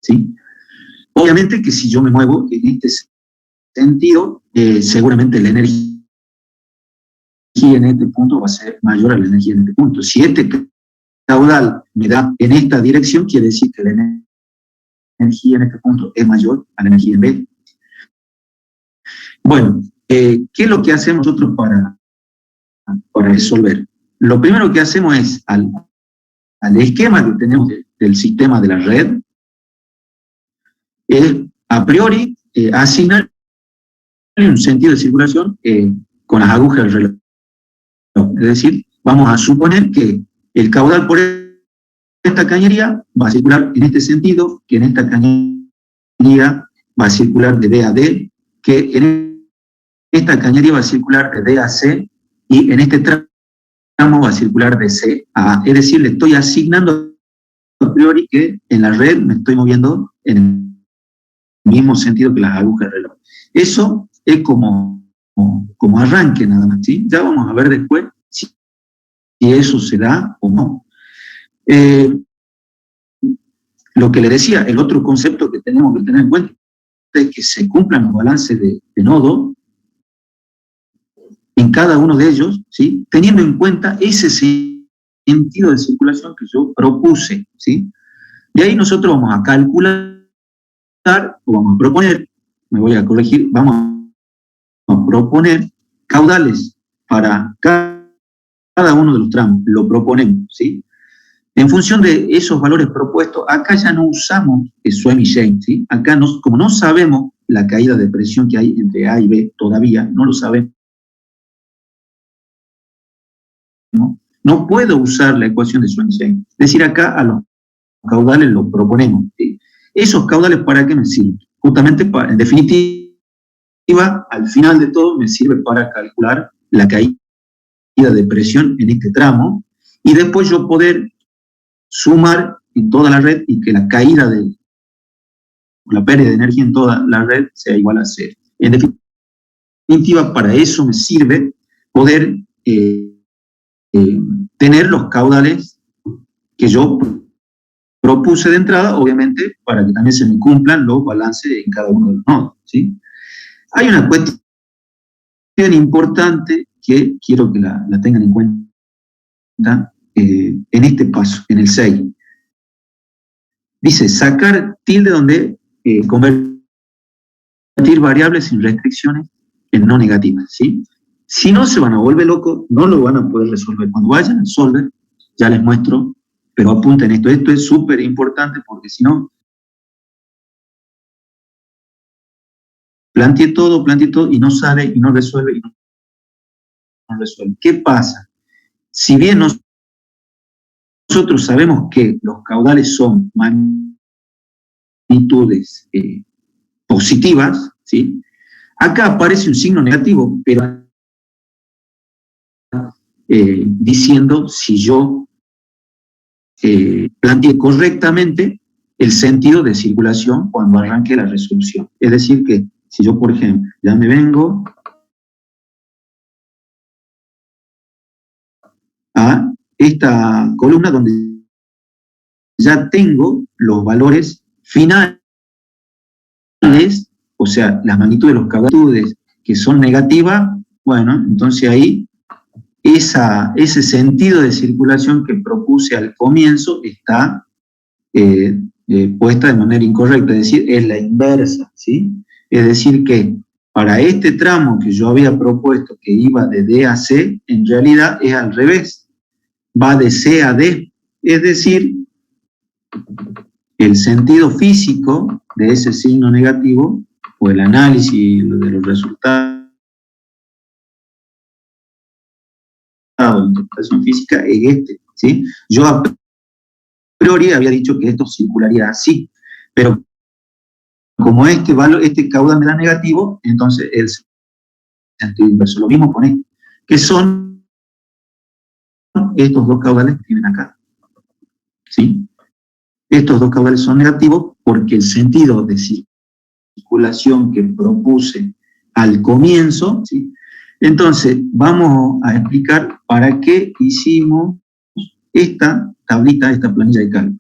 ¿sí? Obviamente que si yo me muevo en este sentido, seguramente la energía en este punto va a ser mayor a la energía en este punto. Si este caudal me da en esta dirección, quiere decir que la energía en este punto es mayor a la energía en B. Bueno, ¿qué es lo que hacemos nosotros para resolver? Lo primero que hacemos es, al esquema que tenemos del sistema de la red, es a priori asignar un sentido de circulación con las agujas del reloj. Es decir, vamos a suponer que el caudal por esta cañería va a circular en este sentido, que en esta cañería va a circular de B a D, que en esta cañería va a circular de D a C, y en este tramo va a circular de C a A. Es decir, le estoy asignando a priori que en la red me estoy moviendo en el mismo sentido que las agujas del reloj. Eso es como arranque nada más, ¿sí? Ya vamos a ver después si eso se da o no. Lo que le decía, el otro concepto que tenemos que tener en cuenta es que se cumplan los balances de nodo en cada uno de ellos, ¿sí? Teniendo en cuenta ese sentido de circulación que yo propuse, ¿sí? Y ahí nosotros vamos a calcular o vamos a proponer, me voy a corregir, vamos a proponer caudales para cada uno de los tramos, lo proponemos, ¿sí? En función de esos valores propuestos, acá ya no usamos Swem y James, ¿sí? Acá, como no sabemos la caída de presión que hay entre A y B todavía, no lo sabemos, no puedo usar la ecuación de Swem y James. Es decir, acá a los caudales los proponemos, ¿sí? ¿Esos caudales para qué me sirven? Justamente, en definitiva, al final de todo, me sirve para calcular la caída de presión en este tramo, y después yo poder sumar en toda la red y que la caída la pérdida de energía en toda la red sea igual a 0. En definitiva, para eso me sirve poder tener los caudales que yo propuse de entrada, obviamente, para que también se me cumplan los balances en cada uno de los nodos, ¿sí? Hay una cuestión importante que quiero que la tengan en cuenta en este paso, en el 6. Dice, sacar tilde donde convertir variables sin restricciones en no negativas, ¿sí? Si no, se van a volver locos, no lo van a poder resolver. Cuando vayan a solver, ya les muestro, pero apunten esto. Esto es súper importante porque si no, planteé todo y no sale, y no resuelve, y no resuelve. ¿Qué pasa? Si bien nosotros sabemos que los caudales son magnitudes positivas, ¿sí? Acá aparece un signo negativo, pero diciendo si yo planteé correctamente el sentido de circulación cuando arranque la resolución. Es decir que si yo, por ejemplo, ya me vengo a esta columna donde ya tengo los valores finales, o sea, las magnitudes de los caudales que son negativas, bueno, entonces ahí ese sentido de circulación que propuse al comienzo está puesta de manera incorrecta, es decir, es la inversa, ¿sí? Es decir que para este tramo que yo había propuesto que iba de D a C, en realidad es al revés, va de C a D, es decir, el sentido físico de ese signo negativo, o el análisis de los resultados de interpretación física es este, ¿sí? Yo a priori había dicho que esto circularía así, pero como este caudal me da negativo, entonces el sentido inverso. Lo mismo con este, que son estos dos caudales que tienen acá, ¿sí? Estos dos caudales son negativos porque el sentido de circulación que propuse al comienzo, ¿sí? Entonces, vamos a explicar para qué hicimos esta tablita, esta planilla de cálculo.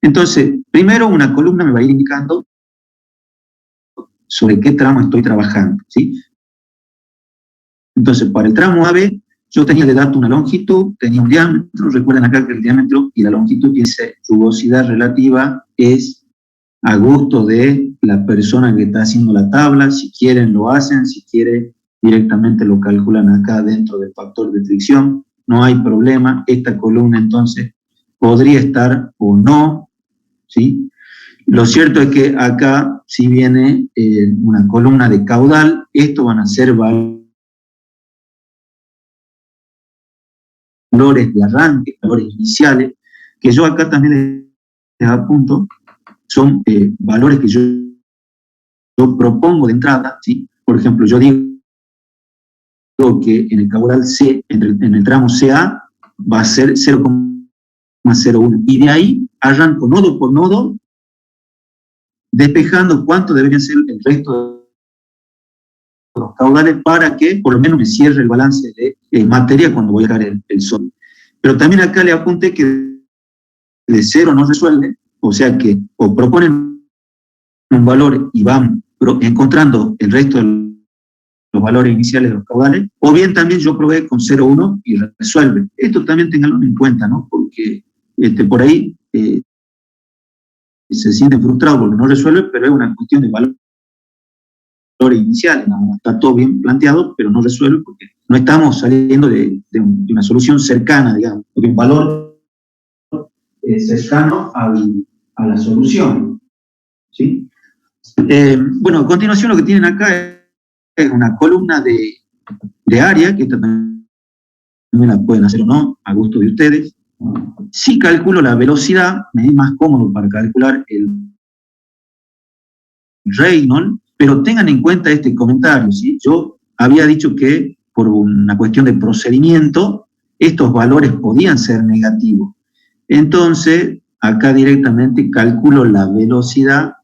Entonces, primero una columna me va a ir indicando sobre qué tramo estoy trabajando, ¿sí? Entonces, para el tramo AB, yo tenía de dato una longitud, tenía un diámetro, recuerden acá que el diámetro y la longitud tiene rugosidad relativa, es a gusto de la persona que está haciendo la tabla, si quieren lo hacen, si quieren directamente lo calculan acá dentro del factor de fricción, no hay problema, esta columna entonces podría estar o no, ¿sí? Lo cierto es que acá, si viene una columna de caudal, esto van a ser valores de arranque, valores iniciales, que yo acá también les apunto, son valores que yo propongo de entrada, ¿sí? Por ejemplo, yo digo que en el caudal C, en el tramo CA, va a ser 0,01, y de ahí arranco nodo por nodo, despejando cuánto debería ser el resto de los caudales para que por lo menos me cierre el balance de materia cuando voy a sacar el sol. Pero también acá le apunté que de cero no resuelve, o sea que o proponen un valor y van encontrando el resto de los valores iniciales de los caudales, o bien también yo probé con 0,1 y resuelve. Esto también tenganlo en cuenta, ¿no? Porque por ahí se sienten frustrados porque no resuelve, pero es una cuestión de valores iniciales, ¿no? Está todo bien planteado, pero no resuelve porque no estamos saliendo de una solución cercana, digamos, de un valor cercano a la solución, ¿sí? Bueno, a continuación lo que tienen acá es una columna de área, que esta también la pueden hacer o no, a gusto de ustedes. Si calculo la velocidad, me es más cómodo para calcular el Reynolds, pero tengan en cuenta este comentario, ¿sí? Yo había dicho que por una cuestión de procedimiento, estos valores podían ser negativos. Entonces, acá directamente calculo la velocidad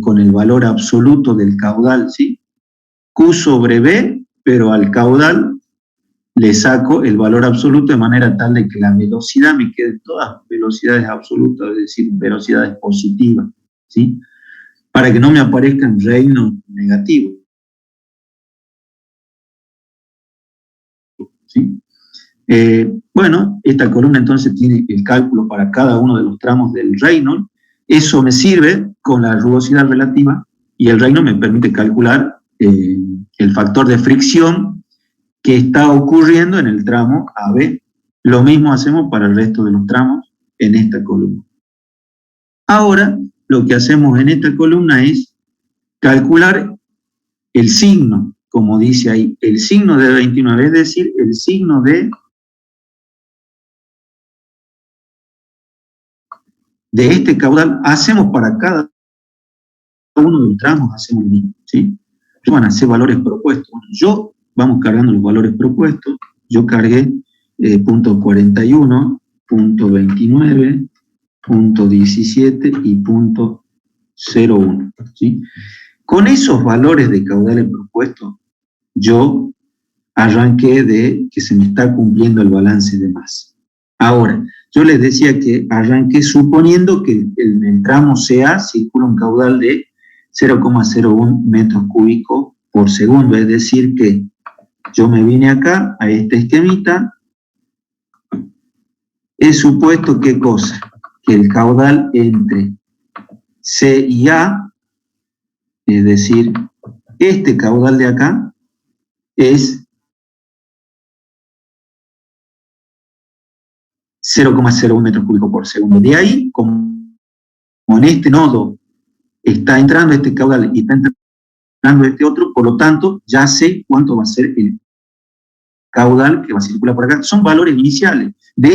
con el valor absoluto del caudal, ¿sí? Q sobre B, pero al caudal le saco el valor absoluto de manera tal de que la velocidad me quede en todas velocidades absolutas, es decir, velocidades positivas, ¿sí? Para que no me aparezcan reinos negativos, ¿sí? Bueno, esta columna entonces tiene el cálculo para cada uno de los tramos del Reynolds. Eso me sirve con la rugosidad relativa y el Reynolds me permite calcular el factor de fricción que está ocurriendo en el tramo AB. Lo mismo hacemos para el resto de los tramos en esta columna. Ahora, lo que hacemos en esta columna es calcular el signo, como dice ahí, el signo de 29, es decir, el signo de este caudal. Hacemos para cada uno de los tramos, hacemos el mismo, ¿sí? Van a ser valores propuestos. Bueno, vamos cargando los valores propuestos. Yo cargué punto 41, punto 29, punto 17 y punto 01, ¿sí? Con esos valores de caudales propuestos, yo arranqué de que se me está cumpliendo el balance de masa. Ahora, yo les decía que arranqué suponiendo que en el tramo CA circula un caudal de 0,01 metros cúbicos por segundo, es decir que yo me vine acá a este esquemita, he supuesto ¿qué cosa? Que el caudal entre C y A, es decir, este caudal de acá, es 0,01 metros cúbicos por segundo. De ahí, como en este nodo está entrando este caudal y está entrando este otro, por lo tanto, ya sé cuánto va a ser el caudal que va a circular por acá. Son valores iniciales. De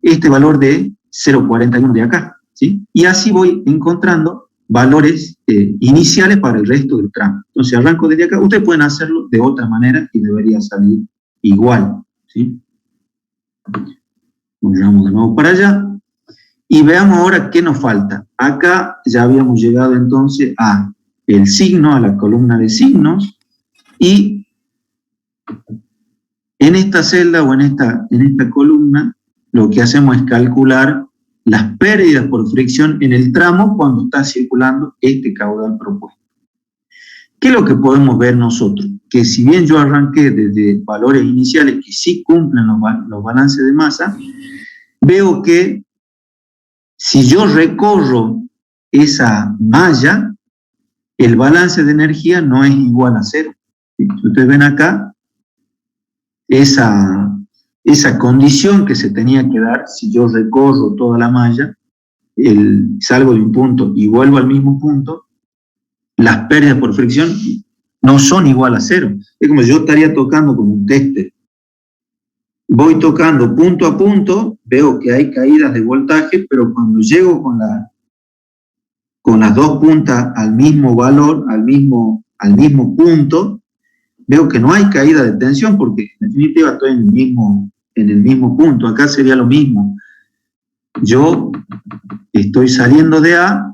este valor de 0,41 de acá, ¿sí? Y así voy encontrando valores iniciales para el resto del tramo. Entonces, arranco desde acá. Ustedes pueden hacerlo de otra manera y debería salir igual, ¿sí? Volvamos de nuevo para allá. Y veamos ahora qué nos falta. Acá ya habíamos llegado entonces a el signo, a la columna de signos, y en esta celda o en esta columna lo que hacemos es calcular las pérdidas por fricción en el tramo cuando está circulando este caudal propuesto. ¿Qué es lo que podemos ver nosotros? Que si bien yo arranqué desde valores iniciales que sí cumplen los balances de masa, veo que si yo recorro esa malla, el balance de energía no es igual a cero. ¿Sí? Ustedes ven acá esa condición que se tenía que dar si yo recorro toda la malla, salgo de un punto y vuelvo al mismo punto, las pérdidas por fricción no son igual a cero. Es como si yo estaría tocando con un tester. Voy tocando punto a punto, veo que hay caídas de voltaje, pero cuando llego con las dos puntas al mismo valor, al mismo punto, veo que no hay caída de tensión, porque en definitiva estoy en el mismo punto. Acá sería lo mismo. Yo estoy saliendo de A,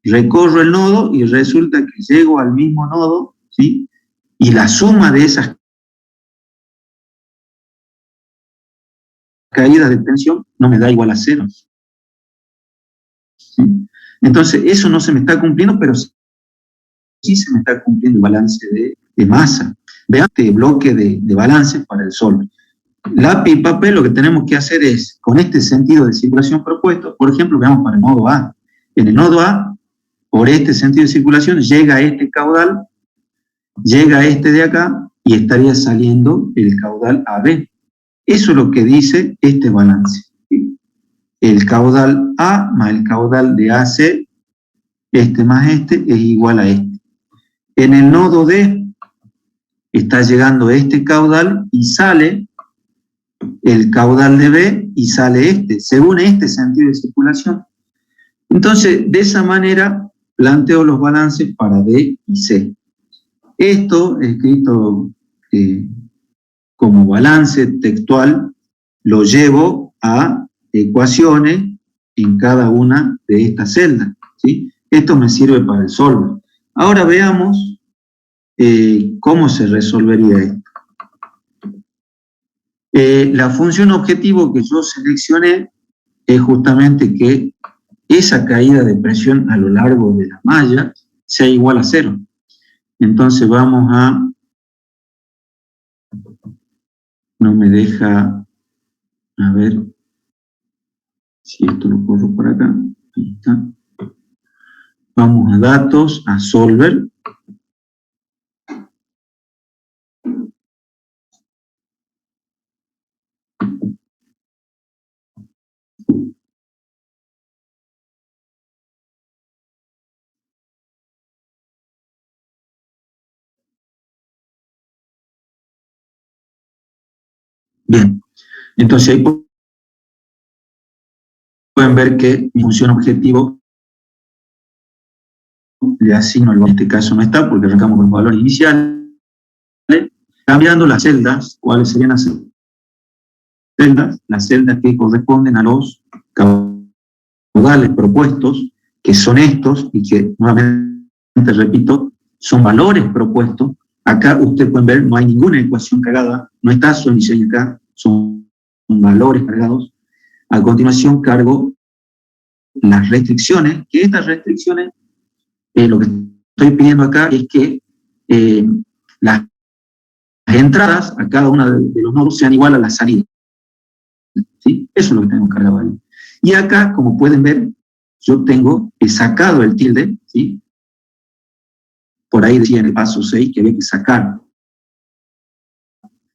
recorro el nodo y resulta que llego al mismo nodo, ¿sí? Y la suma de esas caídas de tensión no me da igual a cero. ¿Sí? Entonces, eso no se me está cumpliendo, pero sí se me está cumpliendo el balance de masa. Vean este bloque de balance para el Sol. Lápiz y papel, lo que tenemos que hacer es, con este sentido de circulación propuesto, por ejemplo, veamos para el nodo A. En el nodo A, por este sentido de circulación, llega este caudal, llega este de acá, y estaría saliendo el caudal AB. Eso es lo que dice este balance. ¿Sí? El caudal A más el caudal de AC, este más este, es igual a este. En el nodo D está llegando este caudal y sale el caudal de B y sale este, según este sentido de circulación. Entonces, de esa manera, planteo los balances para D y C. Esto, escrito como balance textual, lo llevo a ecuaciones en cada una de estas celdas, ¿sí? Esto me sirve para el solver. Ahora veamos cómo se resolvería esto. La función objetivo que yo seleccioné es justamente que esa caída de presión a lo largo de la malla sea igual a 0. Entonces vamos a... No me deja... A ver si esto lo corro por acá. Ahí está. Vamos a datos, a solver. Bien, entonces ahí pueden ver que mi función objetivo le asigno el valor. En este caso no está porque arrancamos con los valores iniciales. Cambiando las celdas, ¿cuáles serían las celdas? Las celdas que corresponden a los caudales propuestos, que son estos, y que nuevamente repito, son valores propuestos. Acá ustedes pueden ver, no hay ninguna ecuación cargada, no está su diseño acá, son valores cargados. A continuación cargo las restricciones, que estas restricciones, lo que estoy pidiendo acá es que las entradas a cada uno de los nodos sean igual a la salida. ¿Sí? Eso es lo que tengo cargado ahí. Y acá, como pueden ver, yo tengo sacado el tilde, ¿sí? Por ahí decía en el paso 6 que había que sacar.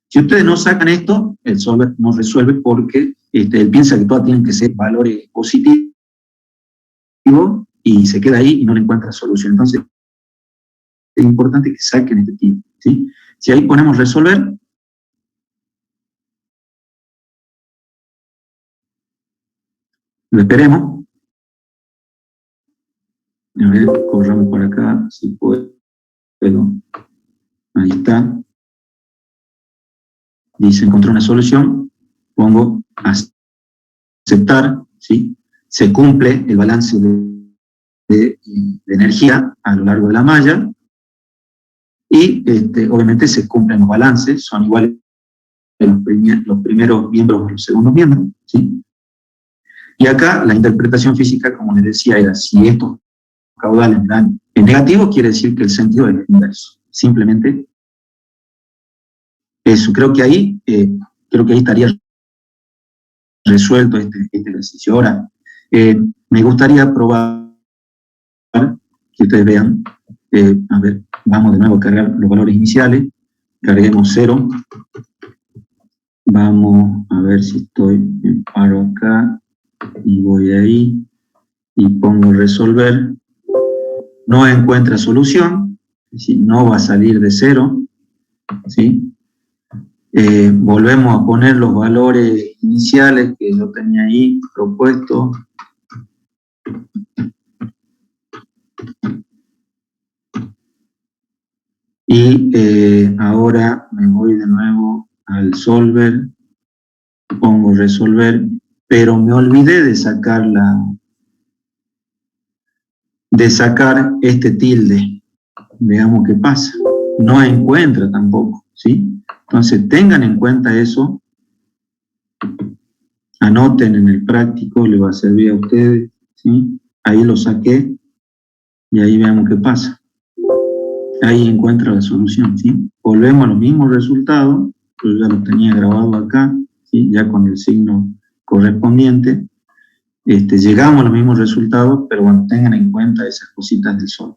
Si ustedes no sacan esto, el solver no resuelve porque él piensa que todas tienen que ser valores positivos y se queda ahí y no le encuentra solución. Entonces, es importante que saquen este tilde, ¿sí? Si ahí ponemos resolver, lo esperemos. A ver, corramos por acá, si puedo. Ahí está. Dice, encontré una solución. Pongo aceptar, ¿sí? Se cumple el balance de energía a lo largo de la malla. Y obviamente se cumplen los balances, son iguales los primeros miembros a los segundos miembros, ¿sí? Y acá la interpretación física, como les decía, era si estos caudales dan en negativo, quiere decir que el sentido es el inverso. Simplemente eso. Creo que ahí estaría resuelto este ejercicio. Ahora, me gustaría probar que ustedes vean. A ver, vamos de nuevo a cargar los valores iniciales. Carguemos 0. Vamos a ver si me paro acá y voy ahí y pongo resolver. No encuentra solución, ¿sí? No va a salir de 0, ¿sí? Volvemos a poner los valores iniciales que yo tenía ahí propuestos. Y ahora me voy de nuevo al solver, pongo resolver, pero me olvidé de sacar este tilde. Veamos qué pasa. No encuentra tampoco, ¿sí? Entonces tengan en cuenta eso, anoten en el práctico, le va a servir a ustedes, ¿sí? Ahí lo saqué y ahí veamos qué pasa. Ahí encuentra la solución, ¿sí? Volvemos a los mismos resultados, yo ya lo tenía grabado acá, ¿sí? Ya con el signo correspondiente. Llegamos a los mismos resultados, pero bueno, tengan en cuenta esas cositas del sol.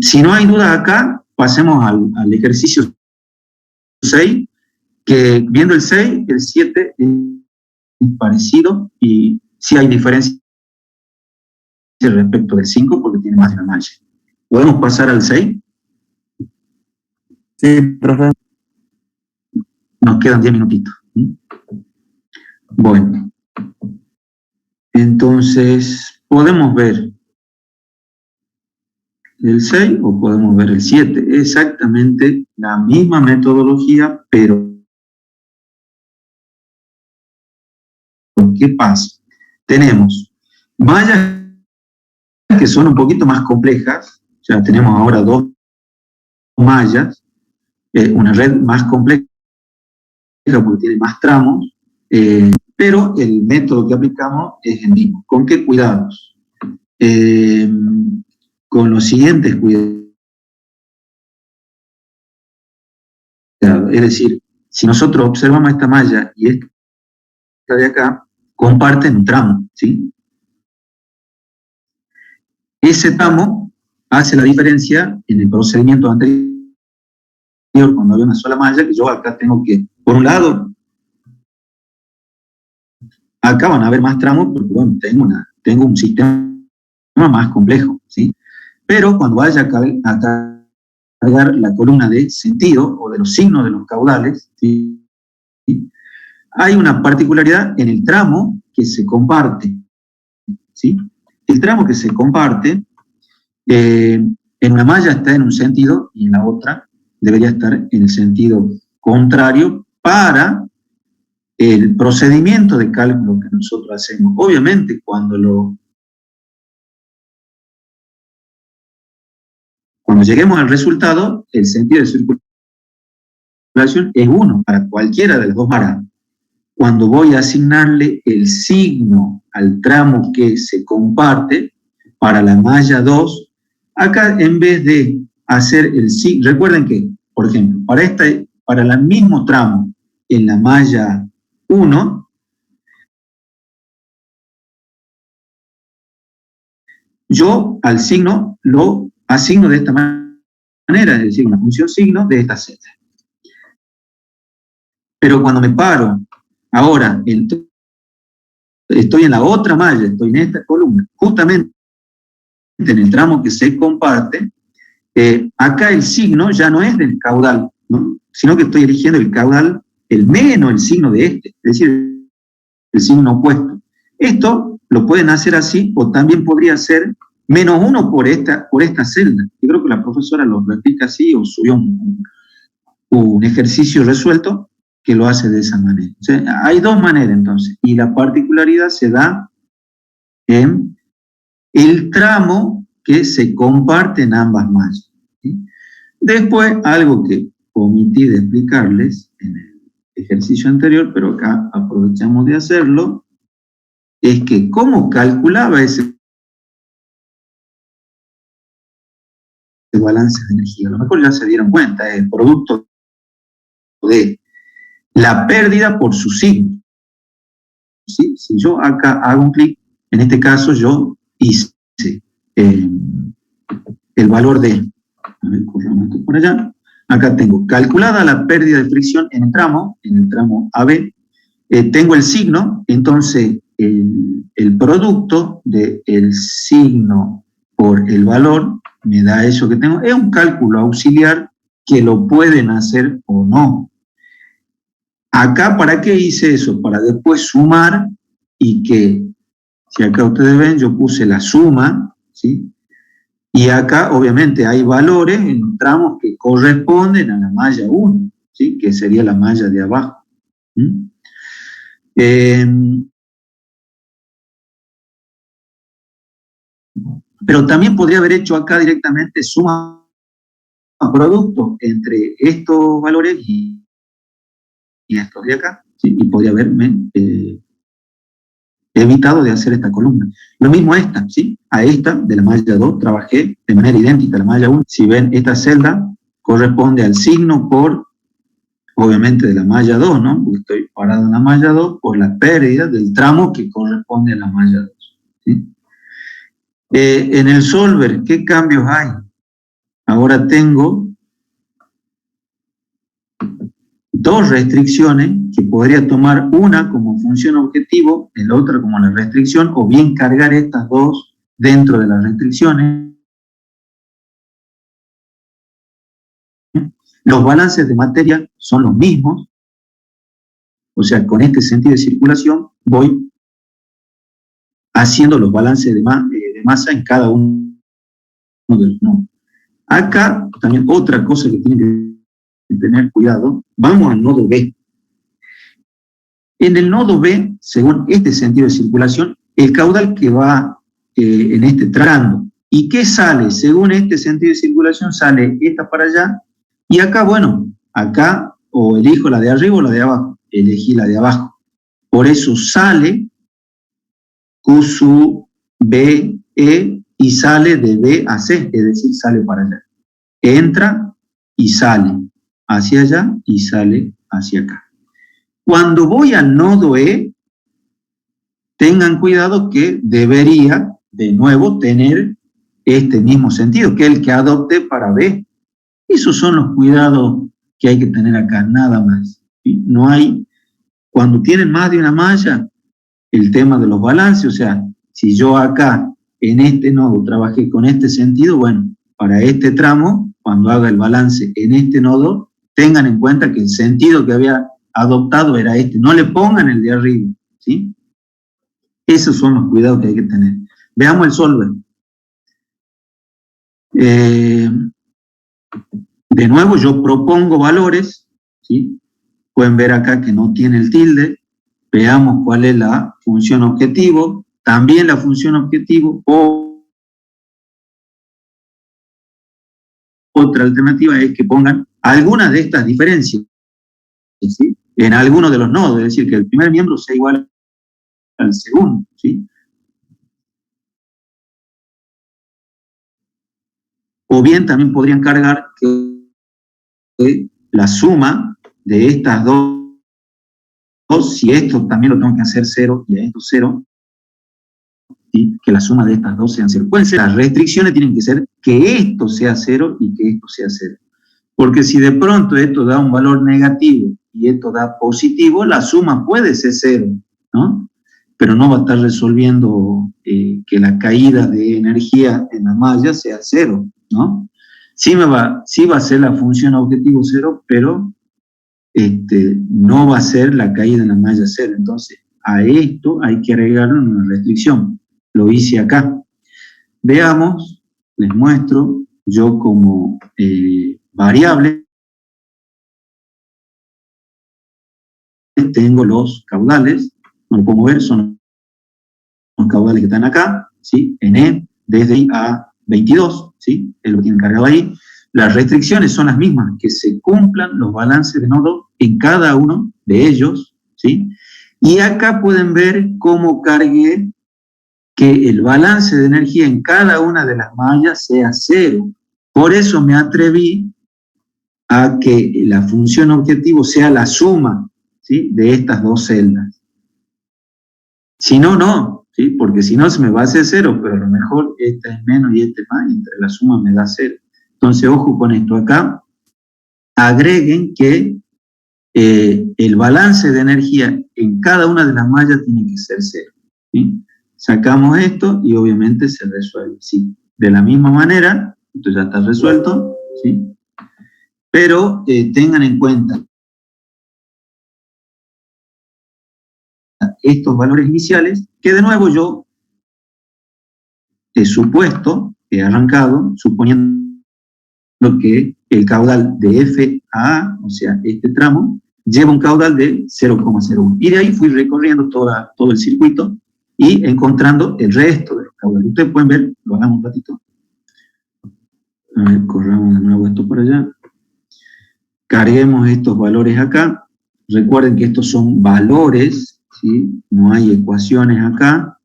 Si no hay dudas acá, pasemos al ejercicio 6, que viendo el 6, el 7 es parecido y sí hay diferencia respecto del 5 porque tiene más de una malla. ¿Podemos pasar al 6? Sí, profe. Nos quedan 10 minutitos. Bueno, entonces, ¿podemos ver el 6 o podemos ver el 7? Exactamente la misma metodología, pero ¿qué pasa? Tenemos mallas que son un poquito más complejas, o sea, tenemos ahora dos mallas, una red más compleja porque tiene más tramos, pero el método que aplicamos es el mismo. ¿Con qué cuidados? Con los siguientes cuidados. Es decir, si nosotros observamos esta malla y esta de acá, comparten un tramo, ¿sí? Ese tramo hace la diferencia en el procedimiento anterior, cuando había una sola malla, que yo acá tengo que, por un lado, acá van a haber más tramos, porque bueno, tengo un sistema más complejo, ¿sí? Pero cuando vaya a cargar la columna de sentido, o de los signos de los caudales, ¿sí? Hay una particularidad en el tramo que se comparte, ¿sí? El tramo que se comparte, en una malla está en un sentido y en la otra debería estar en el sentido contrario para el procedimiento de cálculo que nosotros hacemos. Obviamente, cuando lleguemos al resultado, el sentido de circulación es 1 para cualquiera de las dos maras. Cuando voy a asignarle el signo al tramo que se comparte para la malla 2, acá en vez de hacer el signo, recuerden que, por ejemplo, para el mismo tramo en la malla 1, yo al signo lo asigno de esta manera, es decir, una función signo de esta celda. Pero cuando me paro, ahora estoy en la otra malla, estoy en esta columna, justamente en el tramo que se comparte, acá el signo ya no es del caudal, ¿no? Sino que estoy eligiendo el caudal, el menos el signo de este, es decir, el signo opuesto. Esto lo pueden hacer así, o también podría ser -1 por esta celda. Yo creo que la profesora lo explica así, o subió un ejercicio resuelto que lo hace de esa manera. O sea, hay dos maneras entonces, y la particularidad se da en el tramo que se comparte en ambas mallas, ¿sí? Después, algo que omití de explicarles en el ejercicio anterior, pero acá aprovechamos de hacerlo, es que cómo calculaba ese balance de energía. A lo mejor ya se dieron cuenta, es el producto de la pérdida por su signo, ¿sí? Si yo acá hago un clic, en este caso yo hice el valor de, a ver, corramos esto por allá, acá tengo calculada la pérdida de fricción en el tramo AB, tengo el signo, entonces el producto del signo por el valor me da eso que tengo. Es un cálculo auxiliar que lo pueden hacer o no. Acá, ¿para qué hice eso? Para después sumar y que, si acá ustedes ven, yo puse la suma, ¿sí? Y acá, obviamente, hay valores en tramos que corresponden a la malla 1, ¿sí? Que sería la malla de abajo. Pero también podría haber hecho acá directamente suma producto entre estos valores y estos de acá, ¿sí? Y podría haberme evitado de hacer esta columna. Lo mismo esta, ¿sí? A esta de la malla 2 trabajé de manera idéntica a la malla 1. Si ven, esta celda corresponde al signo por, obviamente, de la malla 2, ¿no? Porque estoy parado en la malla 2 por la pérdida del tramo que corresponde a la malla 2, ¿sí? En el solver, ¿qué cambios hay? Ahora tengo dos restricciones que podría tomar una como función objetivo, la otra como la restricción, o bien cargar estas dos dentro de las restricciones. Los balances de materia son los mismos, o sea, con este sentido de circulación voy haciendo los balances de masa en cada uno de los nodos. Acá también otra cosa que tienen que tener cuidado, vamos al nodo B. En el nodo B, según este sentido de circulación, el caudal que va en este tramo, ¿y qué sale? Según este sentido de circulación sale esta para allá Y acá, bueno, acá o elijo la de arriba o la de abajo. Elegí la de abajo. Por eso sale Q sub B, E y sale de B a C, es decir, sale para allá. Entra y sale hacia allá y sale hacia acá. Cuando voy al nodo E, tengan cuidado que debería, de nuevo, tener este mismo sentido, que es el que adopte para B. Esos son los cuidados que hay que tener acá, nada más. ¿Sí? No hay, cuando tienen más de una malla, el tema de los balances, o sea, si yo acá en este nodo trabajé con este sentido, bueno, para este tramo, cuando haga el balance en este nodo, tengan en cuenta que el sentido que había adoptado era este, no le pongan el de arriba, ¿sí? Esos son los cuidados que hay que tener. Veamos el solver. De nuevo, yo propongo valores, ¿sí? Pueden ver acá que no tiene el tilde. Veamos cuál es la función objetivo. También la función objetivo o otra alternativa es que pongan alguna de estas diferencias, ¿sí? En alguno de los nodos, es decir, que el primer miembro sea igual al segundo, ¿sí? O bien también podrían cargar que la suma de estas dos, si esto también lo tengo que hacer 0 y a esto 0, ¿sí? Que la suma de estas dos sean 0. Pueden ser, las restricciones tienen que ser que esto sea 0 y que esto sea 0. Porque si de pronto esto da un valor negativo y esto da positivo, la suma puede ser 0, ¿no? Pero no va a estar resolviendo que la caída de energía en la malla sea 0, ¿no? Sí va a ser la función objetivo 0, pero no va a ser la caída en la malla 0. Entonces, a esto hay que agregarle una restricción. Lo hice acá. Veamos, les muestro, yo como variable tengo los caudales, no lo puedo mover, son los caudales que están acá, ¿sí? En E, desde I a 22, ¿sí? Él lo tiene cargado ahí. Las restricciones son las mismas, que se cumplan los balances de nodo en cada uno de ellos, ¿sí? Y acá pueden ver cómo cargué que el balance de energía en cada una de las mallas sea 0. Por eso me atreví a que la función objetivo sea la suma, ¿sí? De estas dos celdas. Si no, no, ¿sí? Porque si no se me va a hacer 0, pero a lo mejor esta es menos y esta es más, y entre la suma me da 0. Entonces, ojo con esto acá. Agreguen que el balance de energía en cada una de las mallas tiene que ser 0. ¿Sí? Sacamos esto y obviamente se resuelve. ¿Sí? De la misma manera, esto ya está resuelto, ¿sí? Pero tengan en cuenta estos valores iniciales, que de nuevo yo he supuesto, he arrancado, suponiendo que el caudal de F a A, o sea, este tramo, lleva un caudal de 0,01. Y de ahí fui recorriendo todo el circuito y encontrando el resto de los caudales. Ustedes pueden ver, lo hagamos un ratito. A ver, corramos de nuevo esto por allá. Carguemos estos valores acá. Recuerden que estos son valores, ¿sí? No hay ecuaciones acá.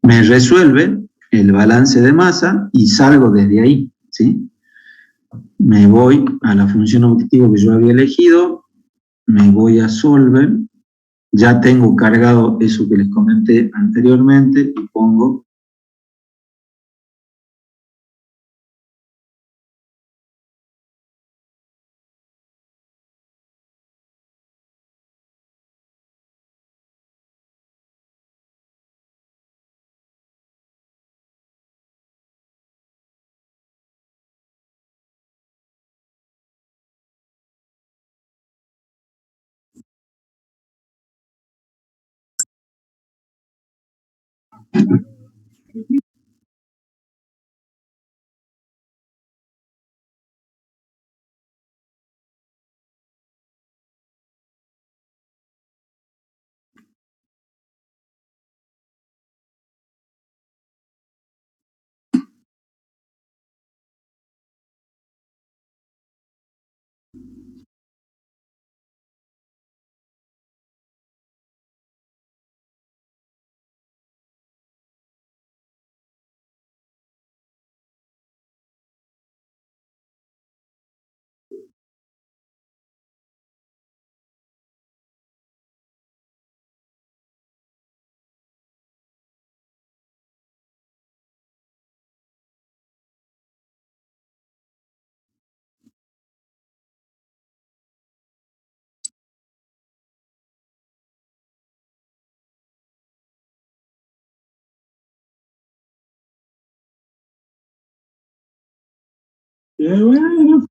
Me resuelve el balance de masa y salgo desde ahí, ¿sí? Me voy a la función objetivo que yo había elegido, me voy a solver, ya tengo cargado eso que les comenté anteriormente y pongo Bueno.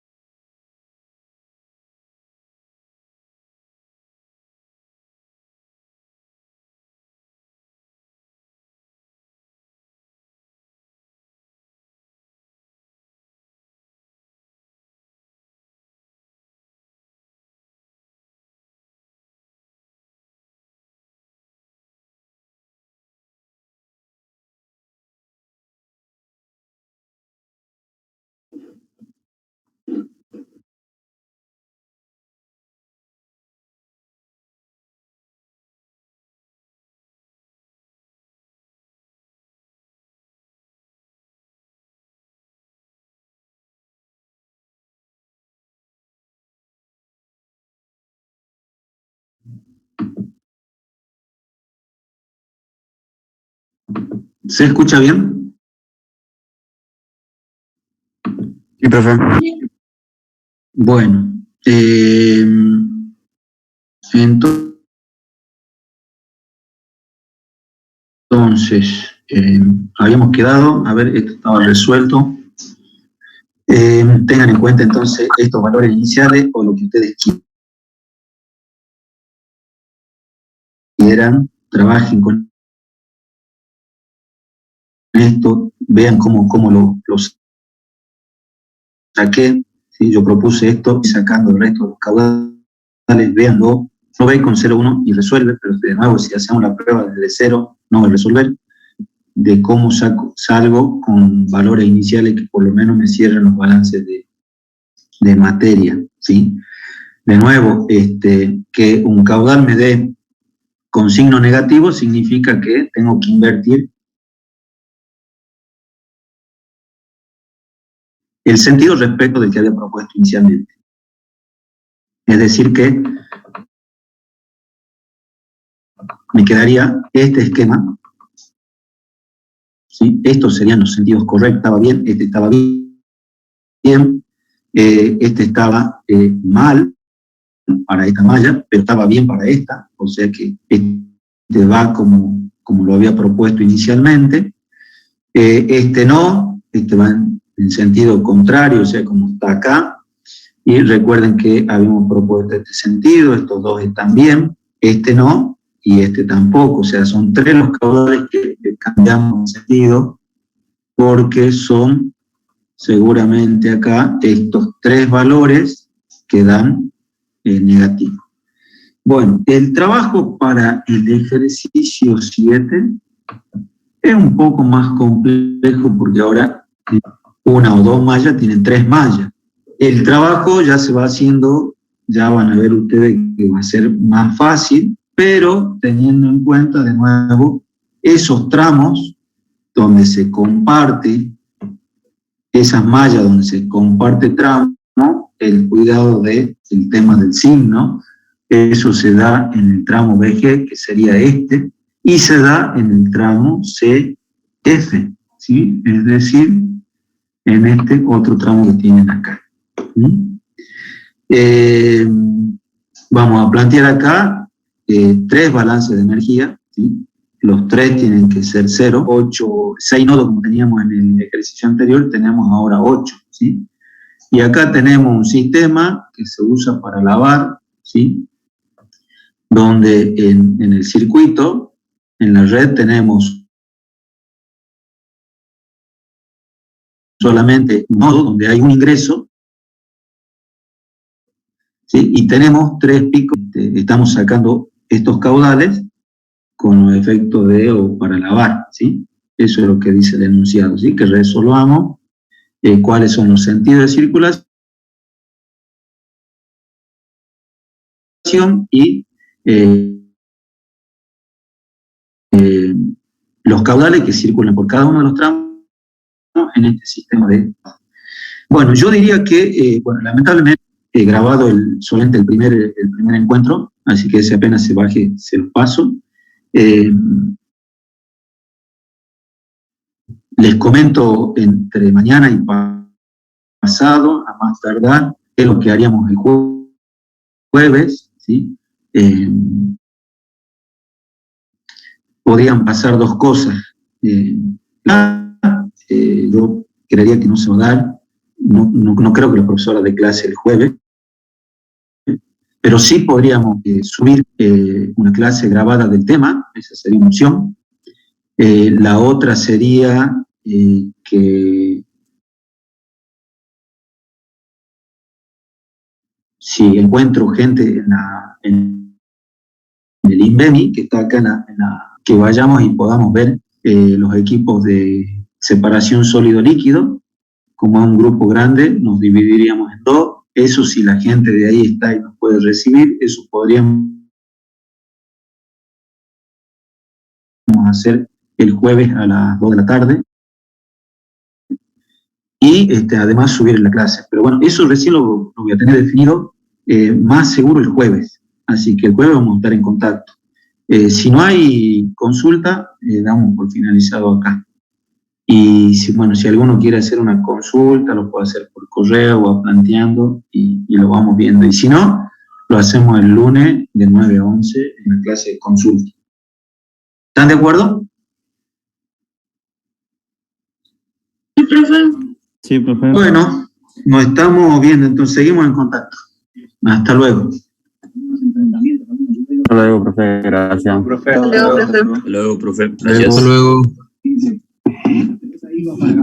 ¿Se escucha bien? Sí, profe. Bueno, entonces, habíamos quedado, a ver, esto estaba resuelto. Tengan en cuenta entonces estos valores iniciales o lo que ustedes quieran, trabajen con esto, vean cómo los saqué. ¿Sí? Yo propuse esto y sacando el resto de los caudales, véanlo. No ve con 0,1 y resuelve, pero de nuevo, si hacemos la prueba desde 0, no va a resolver. De cómo salgo con valores iniciales que por lo menos me cierren los balances de materia, ¿sí? De nuevo, que un caudal me dé con signo negativo significa que tengo que invertir el sentido respecto del que había propuesto inicialmente. Es decir que me quedaría este esquema, ¿sí? Estos serían los sentidos correctos, estaba bien, este estaba bien, este estaba mal para esta malla, pero estaba bien para esta, o sea que este va como lo había propuesto inicialmente, este no, este va en sentido contrario, o sea, como está acá, y recuerden que habíamos propuesto este sentido, estos dos están bien, este no, y este tampoco, o sea, son tres los caudales que cambiamos de sentido, porque son seguramente acá estos tres valores que dan negativo. Bueno, el trabajo para el ejercicio 7 es un poco más complejo porque ahora una o dos mallas tienen tres mallas. El trabajo ya se va haciendo, ya van a ver ustedes que va a ser más fácil, pero teniendo en cuenta de nuevo esos tramos donde se comparte, esas mallas donde se comparte tramo, el cuidado del tema del signo, eso se da en el tramo BG, que sería este, y se da en el tramo CF, ¿sí? Es decir, en este otro tramo que tienen acá. Vamos a plantear acá tres balances de energía, ¿sí? Los tres tienen que ser 0, 8, 6 nodos como teníamos en el ejercicio anterior, tenemos ahora 8, ¿sí? Y acá tenemos un sistema que se usa para lavar, ¿sí? Donde en el circuito, en la red, tenemos solamente un nodo donde hay un ingreso, ¿sí? Y tenemos tres picos, estamos sacando estos caudales con los efectos o para lavar, ¿sí? Eso es lo que dice el enunciado, ¿sí? Que resolvamos cuáles son los sentidos de circulación y los caudales que circulan por cada uno de los tramos en este sistema de... Bueno, yo diría que, bueno, lamentablemente he grabado solamente el primer encuentro, así que ese apenas se baje, se lo paso. Les comento entre mañana y pasado, a más tardar, es lo que haríamos el jueves, ¿sí? Podrían pasar dos cosas. Yo creería que no se va a dar no creo que la profesora dé clase el jueves, pero sí podríamos subir una clase grabada del tema, esa sería una opción. La otra sería que si encuentro gente en el INVEMI, que está acá que vayamos y podamos ver los equipos de separación sólido-líquido. Como es un grupo grande, nos dividiríamos en dos. Eso, si la gente de ahí está y nos puede recibir, eso podríamos hacer el jueves a las 2 de la tarde. Y además subir la clase. Pero bueno, eso recién lo voy a tener definido más seguro el jueves. Así que el jueves vamos a estar en contacto. Si no hay consulta, damos por finalizado acá. Y si alguno quiere hacer una consulta, lo puede hacer por correo o planteando y lo vamos viendo. Y si no, lo hacemos el lunes de 9 a 11 en la clase de consulta. ¿Están de acuerdo? Sí, profe. Sí, profe. Bueno, nos estamos viendo, entonces seguimos en contacto. Hasta luego. Hasta luego, profe. Gracias. Hasta luego, profe. Hasta luego, profe. Gracias. Hasta luego. Ahí va para